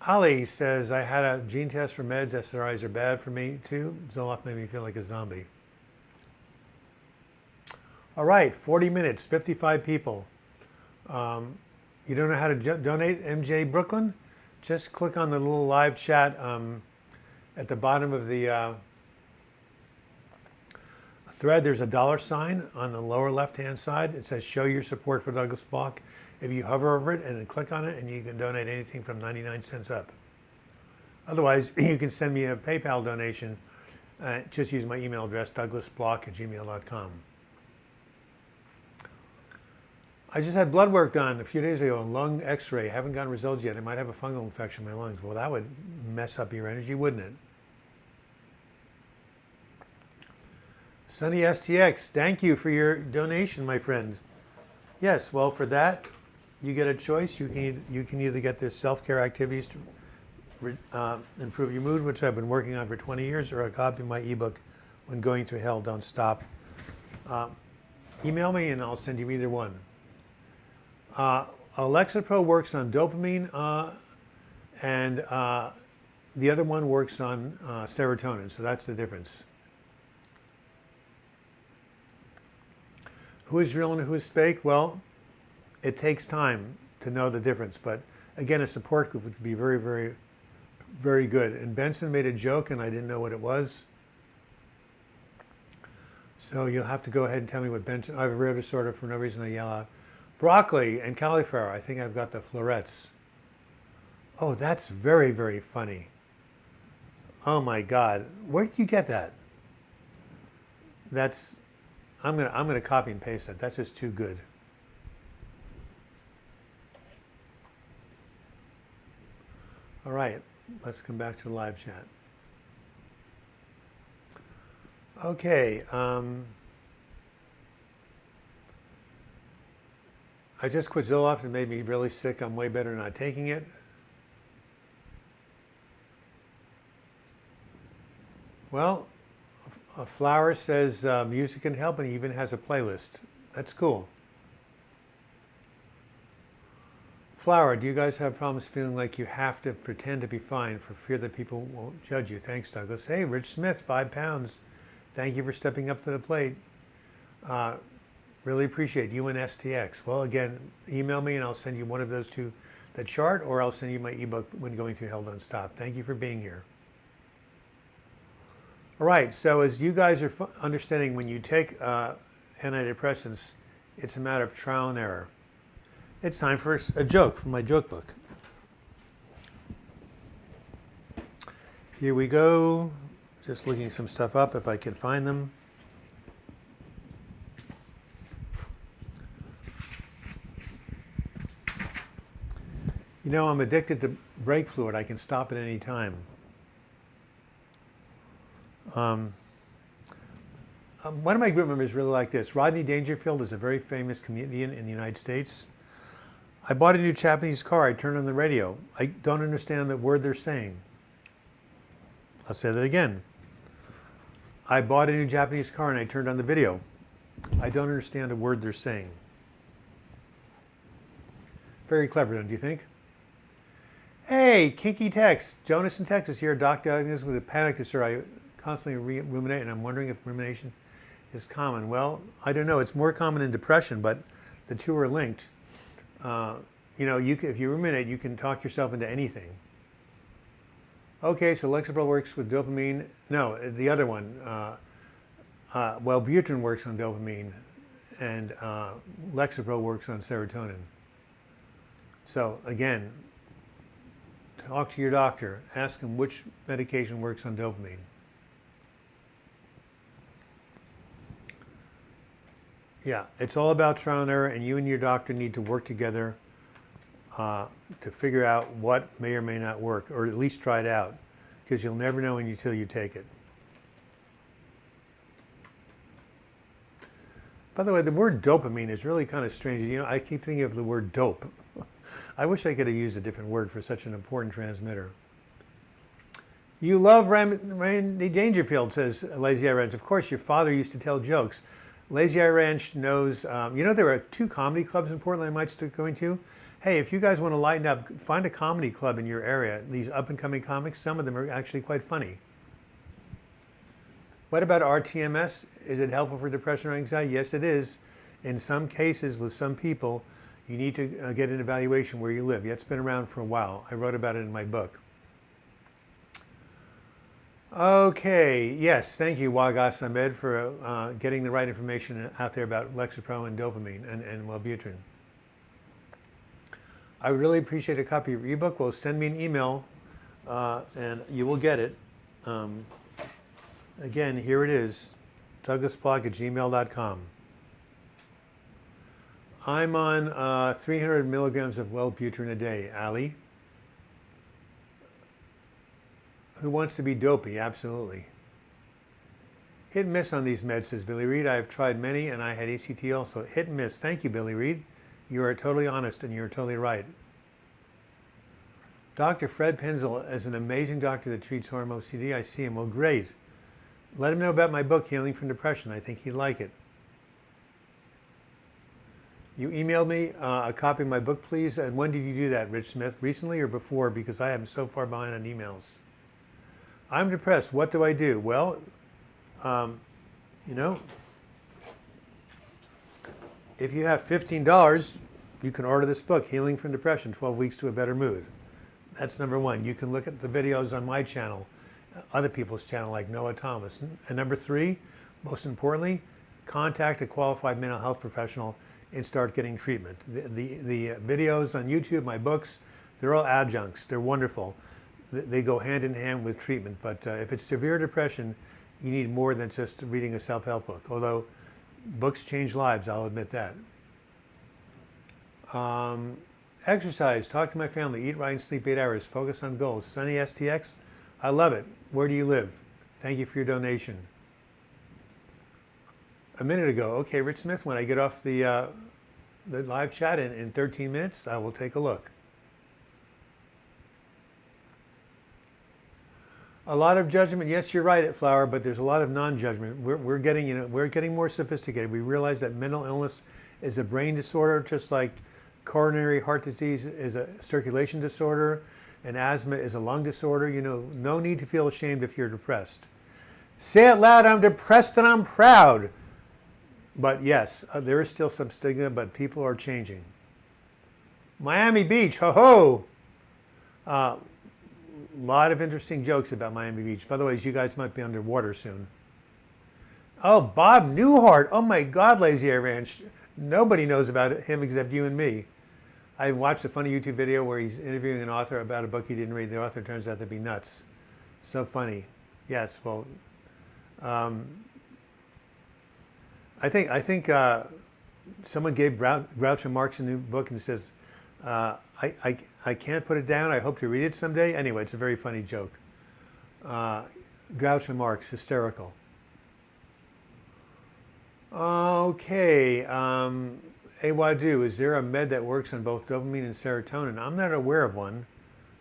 Ali says, I had a gene test for meds. SRIs are bad for me too. Zoloft made me feel like a zombie. All right, 40 minutes, 55 people. You don't know how to donate, MJ Brooklyn? Just click on the little live chat at the bottom of the thread. There's a $sign on the lower left-hand side. It says show your support for Douglas Block. If you hover over it and then click on it, and you can donate anything from 99 cents up. Otherwise, you can send me a PayPal donation. Just use my email address, douglasblock@gmail.com. I just had blood work done a few days ago, a lung x-ray. Haven't gotten results yet. I might have a fungal infection in my lungs. Well, that would mess up your energy, wouldn't it? Sunny STX, thank you for your donation, my friend. Yes, well, for that, you get a choice. You can either get this self-care activities to improve your mood, which I've been working on for 20 years, or a copy of my ebook, When Going Through Hell, Don't Stop. Email me and I'll send you either one. Alexa Pro works on dopamine, and the other one works on serotonin, so that's the difference. Who is real and who is fake? Well, it takes time to know the difference, but again, a support group would be very, very, very good. And Benson made a joke and I didn't know what it was. So you'll have to go ahead and tell me what Benson, I have a rare disorder, for no reason I yell out. Broccoli and cauliflower, I think I've got the florets. Oh, that's very, very funny. Oh my God, where did you get that? I'm gonna copy and paste that. That's just too good. All right, let's come back to the live chat. Okay. I just quit Zoloft. It made me really sick. I'm way better not taking it. Well, a Flower says music can help, and he even has a playlist. That's cool. Flower, do you guys have problems feeling like you have to pretend to be fine for fear that people won't judge you? Thanks, Douglas. Hey, Rich Smith, 5 pounds. Thank you for stepping up to the plate. Really appreciate you and STX. Well, again, email me and I'll send you one of those two, the chart, or I'll send you my ebook, When Going Through Hell, Don't Stop. Thank you for being here. All right, so as you guys are understanding, when you take antidepressants, it's a matter of trial and error. It's time for a joke from my joke book. Here we go. Just looking some stuff up if I can find them. You know, I'm addicted to brake fluid. I can stop at any time. One of my group members really like this. Rodney Dangerfield is a very famous comedian in the United States. I bought a new Japanese car. I turned on the radio. I don't understand the word they're saying. I'll say that again. I bought a new Japanese car and I turned on the video. I don't understand a word they're saying. Very clever, don't you think? Hey, kinky text. Jonas in Texas here. Doc diagnosed with a panic disorder. I constantly ruminate, and I'm wondering if rumination is common. Well, I don't know. It's more common in depression, but the two are linked. You know, if you ruminate, you can talk yourself into anything. Okay, so Lexapro works with dopamine. No, the other one. Wellbutrin works on dopamine, and Lexapro works on serotonin. So again, talk to your doctor. Ask him which medication works on dopamine. Yeah, it's all about trial and error, and you and your doctor need to work together to figure out what may or may not work, or at least try it out, because you'll never know until you take it. By the way, the word dopamine is really kind of strange. You know, I keep thinking of the word dope. I wish I could have used a different word for such an important transmitter. You love Randy Dangerfield, says Lazy Eye Ranch. Of course, your father used to tell jokes. Lazy Eye Ranch knows, there are 2 comedy clubs in Portland I might start going to. Hey, if you guys want to lighten up, find a comedy club in your area. These up-and-coming comics, some of them are actually quite funny. What about RTMS? Is it helpful for depression or anxiety? Yes, it is. In some cases, with some people, you need to get an evaluation where you live. Yeah, it's been around for a while. I wrote about it in my book. Okay, yes, thank you, Wagas Ahmed, for getting the right information out there about Lexapro and dopamine and Wellbutrin. I would really appreciate a copy of your ebook. Well, send me an email and you will get it. Again, here it is, douglasblog@gmail.com. I'm on 300 milligrams of Wellbutrin a day, Ali. Who wants to be dopey? Absolutely. Hit and miss on these meds, says Billy Reed. I have tried many and I had ACT also. Hit and miss. Thank you, Billy Reed. You are totally honest and you're totally right. Dr. Fred Penzel is an amazing doctor that treats hormone OCD. I see him. Well, great. Let him know about my book, Healing from Depression. I think he'd like it. You emailed me a copy of my book, please. And when did you do that, Rich Smith? Recently or before? Because I am so far behind on emails. I'm depressed. What do I do? Well, if you have $15, you can order this book, Healing from Depression, 12 Weeks to a Better Mood. That's number 1. You can look at the videos on my channel, other people's channel like Noah Thomas. And number 3, most importantly, contact a qualified mental health professional and start getting treatment. The videos on YouTube, my books, they're all adjuncts. They're wonderful. They go hand in hand with treatment. But if it's severe depression, you need more than just reading a self-help book. Although books change lives, I'll admit that. Exercise, talk to my family, eat right and sleep 8 hours, focus on goals. Sunny STX, I love it. Where do you live? Thank you for your donation. A minute ago, okay, Rich Smith, when I get off the live chat in 13 minutes, I will take a look. A lot of judgment. Yes, you're right, Flower, but there's a lot of non-judgment. We're getting more sophisticated. We realize that mental illness is a brain disorder, just like coronary heart disease is a circulation disorder, and asthma is a lung disorder. No need to feel ashamed if you're depressed. Say it loud, I'm depressed and I'm proud. But yes, there is still some stigma, but people are changing. Miami Beach, ho ho! Lot of interesting jokes about Miami Beach. By the way, you guys might be underwater soon. Oh, Bob Newhart. Oh my God, Lazy Eye Ranch. Nobody knows about him except you and me. I watched a funny YouTube video where he's interviewing an author about a book he didn't read. The author turns out to be nuts. So funny. Yes, well, I think someone gave Groucho Marx a new book and says, I can't put it down. I hope to read it someday. Anyway, it's a very funny joke. Groucho Marx, hysterical. Okay. Awadu, is there a med that works on both dopamine and serotonin? I'm not aware of one,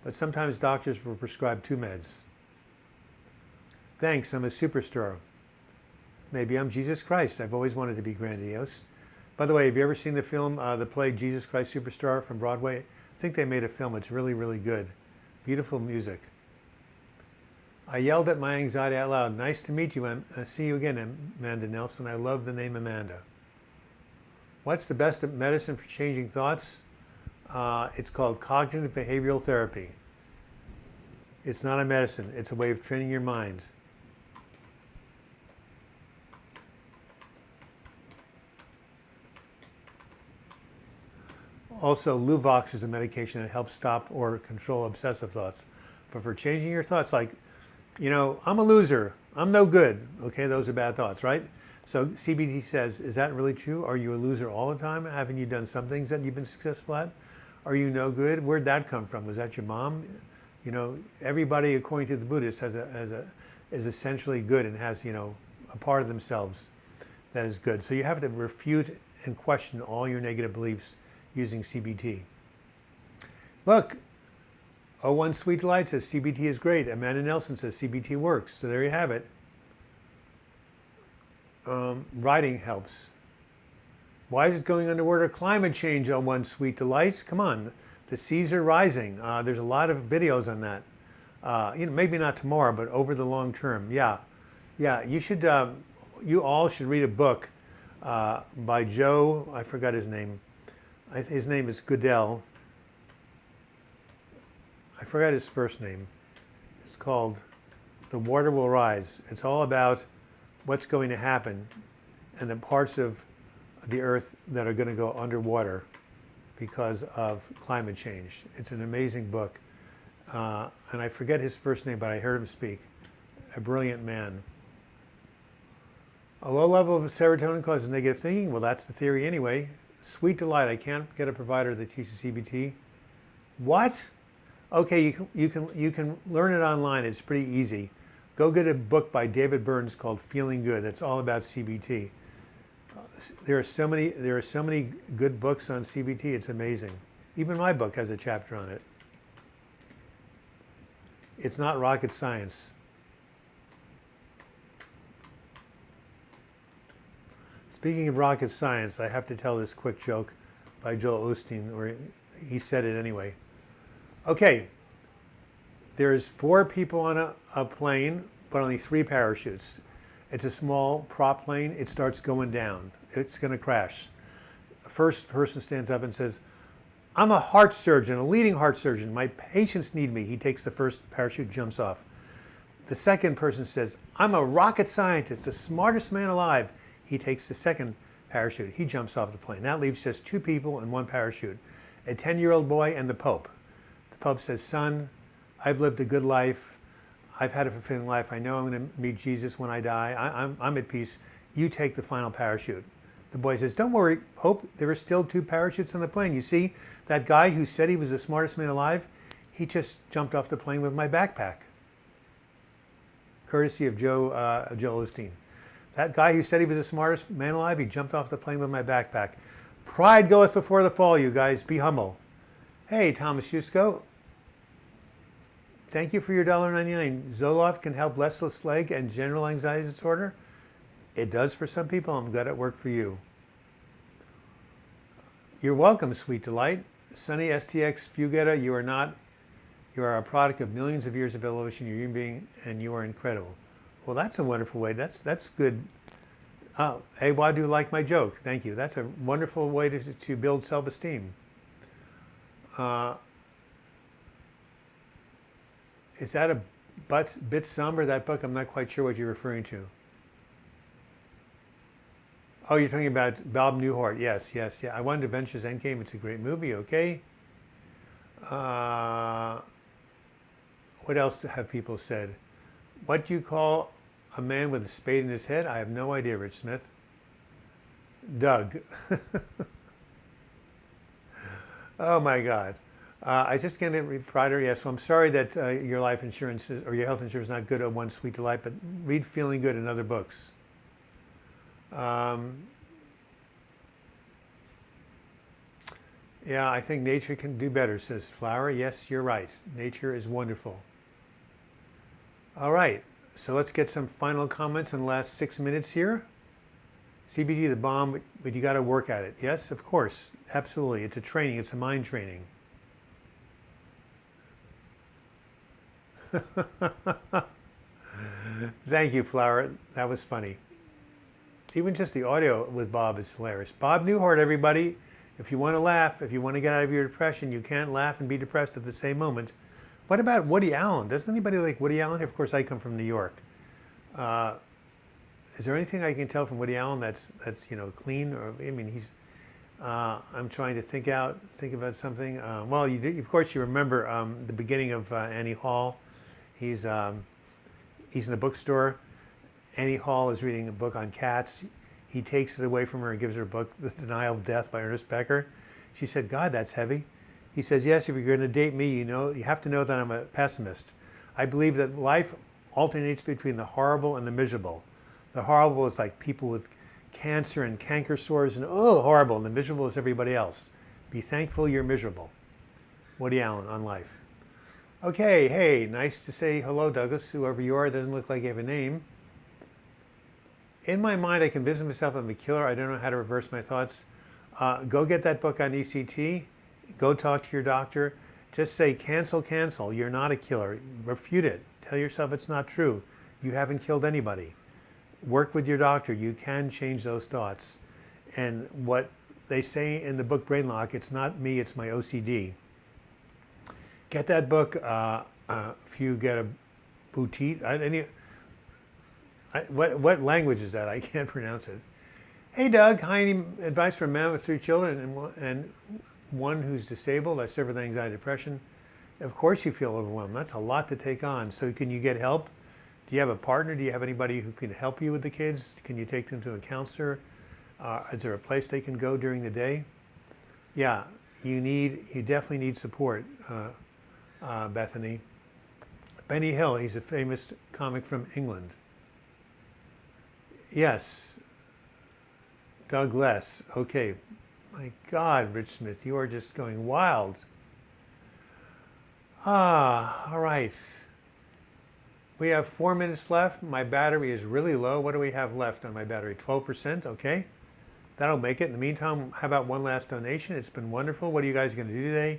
but sometimes doctors will prescribe 2 meds. Thanks, I'm a superstar. Maybe I'm Jesus Christ. I've always wanted to be grandiose. By the way, have you ever seen the film, the play Jesus Christ Superstar from Broadway? I think they made a film. It's really, really good. Beautiful music. I yelled at my anxiety out loud. Nice to meet you. See you again, Amanda Nelson. I love the name Amanda. What's the best medicine for changing thoughts? It's called cognitive behavioral therapy. It's not a medicine. It's a way of training your mind. Also, Luvox is a medication that helps stop or control obsessive thoughts. But for changing your thoughts, like, I'm a loser, I'm no good. Okay, those are bad thoughts, right? So CBT says, is that really true? Are you a loser all the time? Haven't you done some things that you've been successful at? Are you no good? Where'd that come from? Was that your mom? Everybody, according to the Buddhists, is essentially good and has, a part of themselves that is good. So you have to refute and question all your negative beliefs using CBT. Look, oh One Sweet Delight says CBT is great. Amanda Nelson says CBT works. So there you have it. Writing helps. Why is it going underwater? Climate change, oh One Sweet Delight. Come on, the seas are rising. There's a lot of videos on that. Maybe not tomorrow, but over the long term. Yeah. You should. You all should read a book by Joe. I forgot his name. His name is Goodell. I forgot his first name. It's called "The Water Will Rise." It's all about what's going to happen and the parts of the earth that are going to go underwater because of climate change. It's an amazing book. And I forget his first name, but I heard him speak. A brilliant man. A low level of serotonin causes negative thinking. Well, that's the theory anyway. Sweet Delight. I can't get a provider that teaches CBT. What? Okay, you can learn it online. It's pretty easy. Go get a book by David Burns called Feeling Good. That's all about CBT. There are so many good books on CBT. It's amazing. Even my book has a chapter on it. It's not rocket science. Speaking of rocket science, I have to tell this quick joke by Joel Osteen, or he said it anyway. Okay, there's 4 people on a plane, but only 3 parachutes. It's a small prop plane. It starts going down. It's going to crash. First person stands up and says, "I'm a heart surgeon, a leading heart surgeon. My patients need me." He takes the first parachute, jumps off. The second person says, "I'm a rocket scientist, the smartest man alive." He takes the second parachute. He jumps off the plane. That leaves just 2 people and 1 parachute. A 10-year-old boy and the Pope. The Pope says, "Son, I've lived a good life. I've had a fulfilling life. I know I'm going to meet Jesus when I die. I'm at peace. You take the final parachute." The boy says, "Don't worry, Pope. There are still 2 parachutes on the plane. You see, that guy who said he was the smartest man alive, he just jumped off the plane with my backpack." Courtesy of Joel Osteen. That guy who said he was the smartest man alive, he jumped off the plane with my backpack. Pride goeth before the fall, you guys. Be humble. Hey, Thomas Yusko. Thank you for your $1.99. Zoloft can help restless leg and general anxiety disorder. It does for some people. I'm glad it worked for you. You're welcome, Sweet Delight. Sunny STX Fugetta, you are a product of millions of years of evolution. You're a human being, and you are incredible. Well, that's a wonderful way. That's good. Oh, hey, why do you like my joke? Thank you. That's a wonderful way to build self-esteem. Is that a bit somber, that book? I'm not quite sure what you're referring to. Oh, you're talking about Bob Newhart. Yes. I Wanted Adventures Endgame. It's a great movie. Okay. What else have people said? What do you call a man with a spade in his head? I have no idea, Rich Smith. Doug. Oh my God. I just can't read Friday. Yes, so I'm sorry that your life insurance or your health insurance is not good at One Sweet Delight, but read Feeling Good and other books. Yeah, I think nature can do better, says Flower. Yes, you're right. Nature is wonderful. All right, so let's get some final comments in the last 6 minutes here. CBD, the bomb, but you got to work at it. Yes, of course, absolutely. It's a training. It's a mind training. Thank you, Flower. That was funny. Even just the audio with Bob is hilarious. Bob Newhart, everybody. If you want to laugh, if you want to get out of your depression, you can't laugh and be depressed at the same moment. What about Woody Allen? Doesn't anybody like Woody Allen? Of course, I come from New York. Is there anything I can tell from Woody Allen that's clean? Or I mean, he's. I'm trying to think about something. Well, of course you remember the beginning of Annie Hall. He's in a bookstore. Annie Hall is reading a book on cats. He takes it away from her and gives her a book, The Denial of Death by Ernest Becker. She said, "God, that's heavy." He says, "Yes, if you're going to date me, you have to know that I'm a pessimist. I believe that life alternates between the horrible and the miserable. The horrible is like people with cancer and canker sores and horrible. And the miserable is everybody else. Be thankful you're miserable." Woody Allen on life. Okay, hey, nice to say hello, Douglas. Whoever you are, it doesn't look like you have a name. In my mind, I convince myself I'm a killer. I don't know how to reverse my thoughts. Go get that book on ECT. Go talk to your doctor. Just say, cancel, cancel. You're not a killer. Refute it. Tell yourself it's not true. You haven't killed anybody. Work with your doctor. You can change those thoughts. And what they say in the book Brain Lock, it's not me, it's my OCD. Get that book if you get a boutique. What language is that? I can't pronounce it. Hey, Doug. Hi, any advice for a man with 3 children and one who's disabled? I suffer with anxiety, depression. Of course you feel overwhelmed. That's a lot to take on. So can you get help? Do you have a partner? Do you have anybody who can help you with the kids? Can you take them to a counselor? Is there a place they can go during the day? Yeah, you definitely need support, Bethany. Benny Hill, he's a famous comic from England. Yes, Doug Less. Okay, my God, Rich Smith, you are just going wild. All right. We have 4 minutes left. My battery is really low. What do we have left on my battery? 12%, okay. That'll make it. In the meantime, how about one last donation? It's been wonderful. What are you guys going to do today?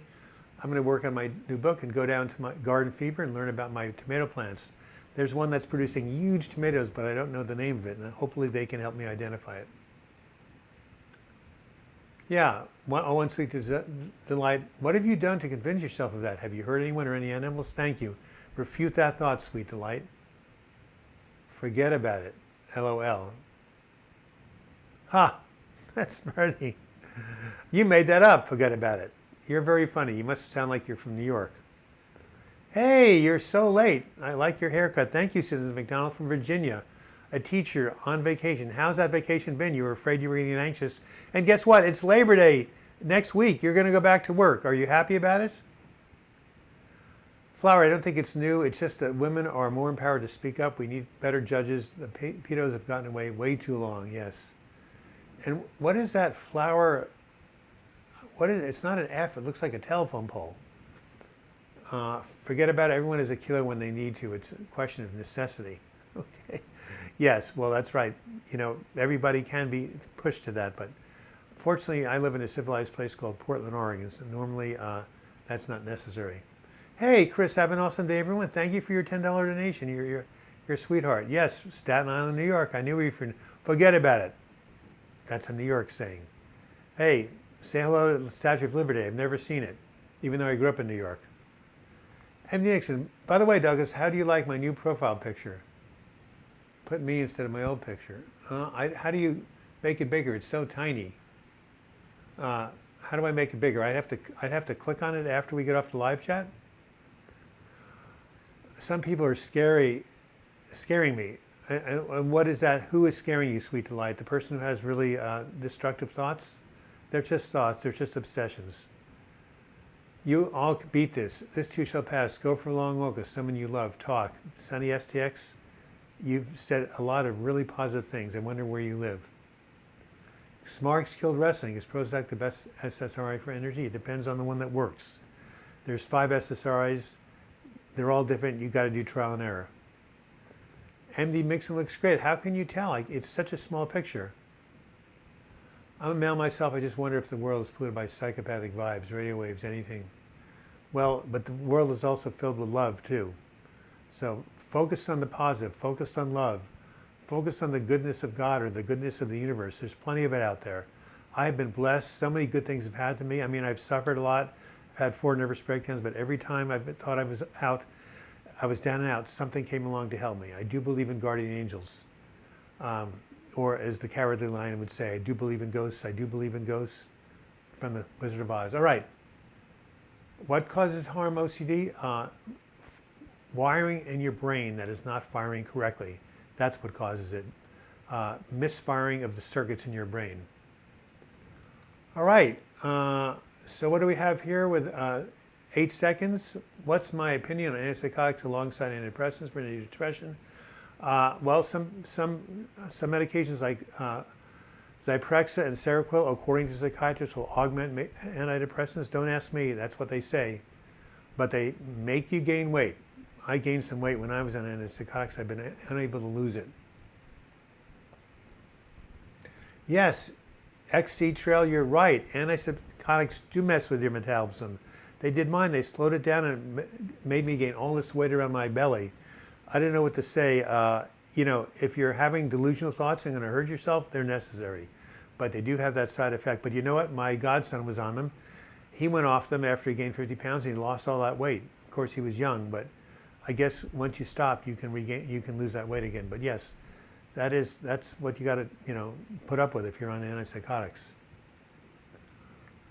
I'm going to work on my new book and go down to my garden fever and learn about my tomato plants. There's one that's producing huge tomatoes, but I don't know the name of it, and hopefully they can help me identify it. Yeah, one Sleep Delight. What have you done to convince yourself of that? Have you hurt anyone or any animals? Thank you. Refute that thought, Sweet Delight. Forget about it. LOL. Ha! That's funny. You made that up. Forget about it. You're very funny. You must sound like you're from New York. Hey, you're so late. I like your haircut. Thank you, Citizen McDonald from Virginia. A teacher on vacation. How's that vacation been? You were afraid you were getting anxious. And guess what? It's Labor Day next week. You're going to go back to work. Are you happy about it? Flower, I don't think it's new. It's just that women are more empowered to speak up. We need better judges. The pedos have gotten away way too long. Yes. And what is that flower? What is it? It's not an F. It looks like a telephone pole. Forget about it. Everyone is a killer when they need to. It's a question of necessity. Okay. Yes. Well, that's right. You know, everybody can be pushed to that, but fortunately, I live in a civilized place called Portland, Oregon. So normally, that's not necessary. Hey, Chris, have an awesome day, everyone. Thank you for your $10 donation. You're a sweetheart. Yes, Staten Island, New York. I knew where you're from. Forget about it. That's a New York saying. Hey, say hello to the Statue of Liberty. I've never seen it, even though I grew up in New York. MD Nixon, by the way, Douglas, how do you like my new profile picture? Put me instead of my old picture. How do you make it bigger? It's so tiny. How do I make it bigger? I'd have to click on it after we get off the live chat. Some people are scaring me. And what is that? Who is scaring you, Sweet Delight? The person who has really destructive thoughts? They're just thoughts. They're just obsessions. You all beat this. This too shall pass. Go for a long walk with someone you love. Talk. Sunny STX, you've said a lot of really positive things. I wonder where you live. Smarks killed wrestling. Is Prozac the best SSRI for energy? It depends on the one that works. There's 5 SSRIs. They're all different. You've got to do trial and error. MD Mixon looks great. How can you tell? It's such a small picture. I'm a male myself. I just wonder if the world is polluted by psychopathic vibes, radio waves, anything. Well, but the world is also filled with love, too. So focus on the positive. Focus on love. Focus on the goodness of God or the goodness of the universe. There's plenty of it out there. I've been blessed. So many good things have happened to me. I mean, I've suffered a lot. I've had 4 nervous breakdowns, but every time I thought I was out, I was down and out. Something came along to help me. I do believe in guardian angels. Or as the Cowardly Lion would say, I do believe in ghosts. I do believe in ghosts from the Wizard of Oz. All right. What causes harm, OCD? Wiring in your brain that is not firing correctly. That's what causes it. Misfiring of the circuits in your brain. All right. So what do we have here with 8 seconds? What's my opinion on antipsychotics alongside antidepressants for depression? Well, some medications like Zyprexa and Seroquel, according to psychiatrists, will augment antidepressants. Don't ask me. That's what they say. But they make you gain weight. I gained some weight when I was on antipsychotics. I've been unable to lose it. Yes, XC Trail, you're right. Antipsychotics do mess with your metabolism. They did mine. They slowed it down and made me gain all this weight around my belly. I didn't know what to say. You know, if you're having delusional thoughts and going to hurt yourself, they're necessary. But they do have that side effect. But you know what? My godson was on them. He went off them after he gained 50 pounds and he lost all that weight. Of course, he was young, but I guess once you stop, you can lose that weight again. But yes, that's what you got to, you know, put up with if you're on antipsychotics.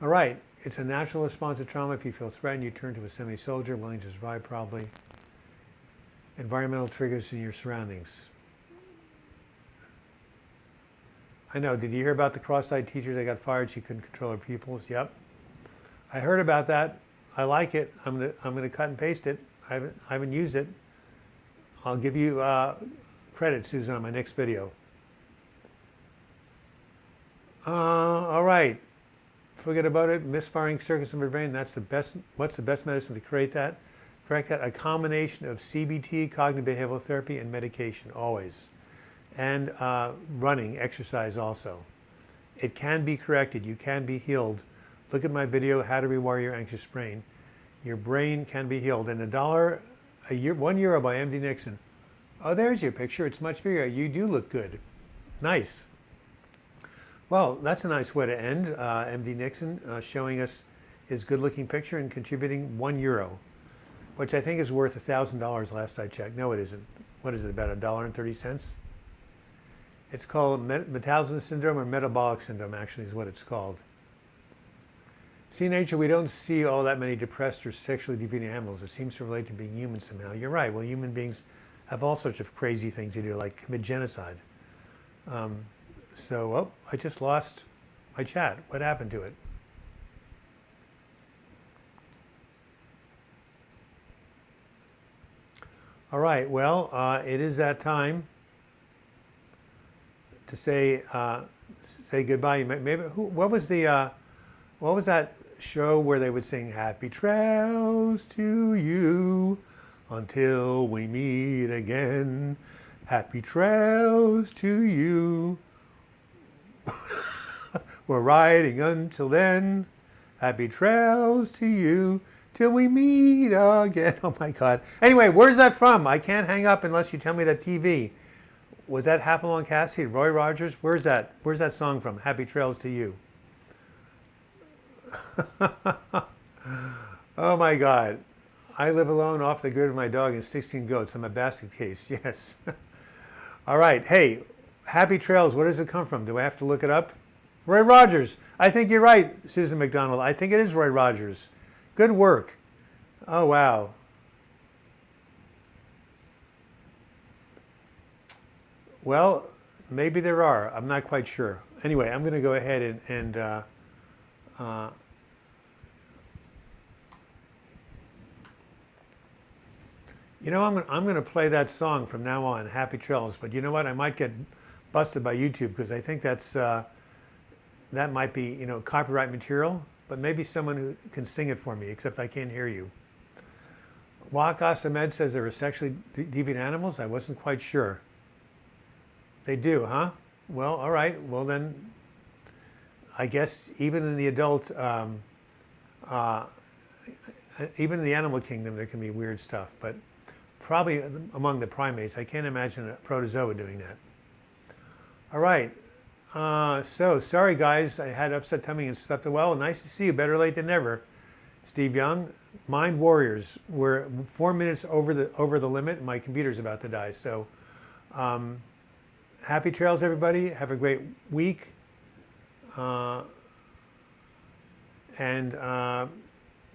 All right, it's a natural response to trauma. If you feel threatened, you turn to a semi-soldier willing to survive, probably. Environmental triggers in your surroundings. I know. Did you hear about the cross-eyed teacher that got fired? She couldn't control her pupils. Yep, I heard about that. I like it. I'm gonna cut and paste it. I haven't used it. I'll give you credit, Susan, on my next video. All right. Forget about it. Misfiring circuits in my brain. That's the best. What's the best medicine to correct that? A combination of CBT, cognitive behavioral therapy, and medication, always. And running, exercise also. It can be corrected. You can be healed. Look at my video, How to Rewire Your Anxious Brain. Your brain can be healed. And $1 a year, €1 by MD Nixon. Oh, there's your picture. It's much bigger. You do look good. Nice. Well, that's a nice way to end. MD Nixon showing us his good-looking picture and contributing €1, which I think is worth $1,000 last I checked. No, it isn't. What is it, about $1.30? It's called metabolism syndrome, or metabolic syndrome, actually, is what it's called. See, in nature, we don't see all that many depressed or sexually deviant animals. It seems to relate to being human somehow. You're right. Well, human beings have all sorts of crazy things they do, like commit genocide. Oh, I just lost my chat. What happened to it? All right. Well, it is that time to say goodbye. Maybe what was that show where they would sing "Happy Trails to You until we meet again"? Happy trails to you. We're riding until then. Happy trails to you till we meet again. Oh my God. Anyway, where's that from? I can't hang up unless you tell me that TV. Was that Hopalong Cassidy, Roy Rogers? Where's that song from? Happy trails to you. Oh my God. I live alone off the grid with my dog and 16 goats. I'm a basket case. Yes. All right. Hey, happy trails. Where does it come from? Do I have to look it up? Roy Rogers. I think you're right, Susan McDonald. I think it is Roy Rogers. Good work. Oh, wow. Well, maybe there are. I'm not quite sure. Anyway, I'm going to go ahead and you know, I'm going to play that song from now on, Happy Trails. But you know what? I might get busted by YouTube because I think that might be, you know, copyright material. But maybe someone who can sing it for me, except I can't hear you. Waqas Ahmed says there are sexually deviant animals. I wasn't quite sure. They do, huh? Well, all right. Well, then, I guess even in the adult, even in the animal kingdom, there can be weird stuff. But probably among the primates, I can't imagine a protozoa doing that. All right. So sorry guys, I had upset tummy and slept well. Nice to see you. Better late than never. Steve Young, Mind Warriors. We're 4 minutes over the limit. And my computer's about to die. So happy trails, everybody. Have a great week.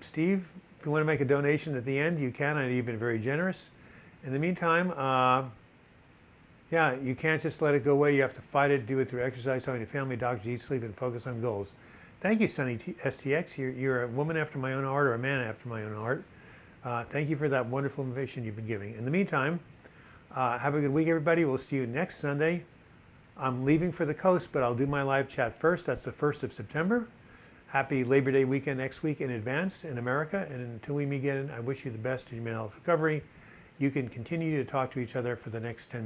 Steve, if you want to make a donation at the end, you can. I know you've been very generous. In the meantime, yeah, you can't just let it go away. You have to fight it, do it through exercise, talking to family, doctors, eat, sleep, and focus on goals. Thank you, Sunny STX. You're a woman after my own heart, or a man after my own heart. Thank you for that wonderful information you've been giving. In the meantime, have a good week, everybody. We'll see you next Sunday I'm leaving for the coast, but I'll do my live chat first. That's the 1st of September. Happy Labor Day weekend next week in advance in America. And until we meet again, I wish you the best in your mental health recovery. You can continue to talk to each other for the next 10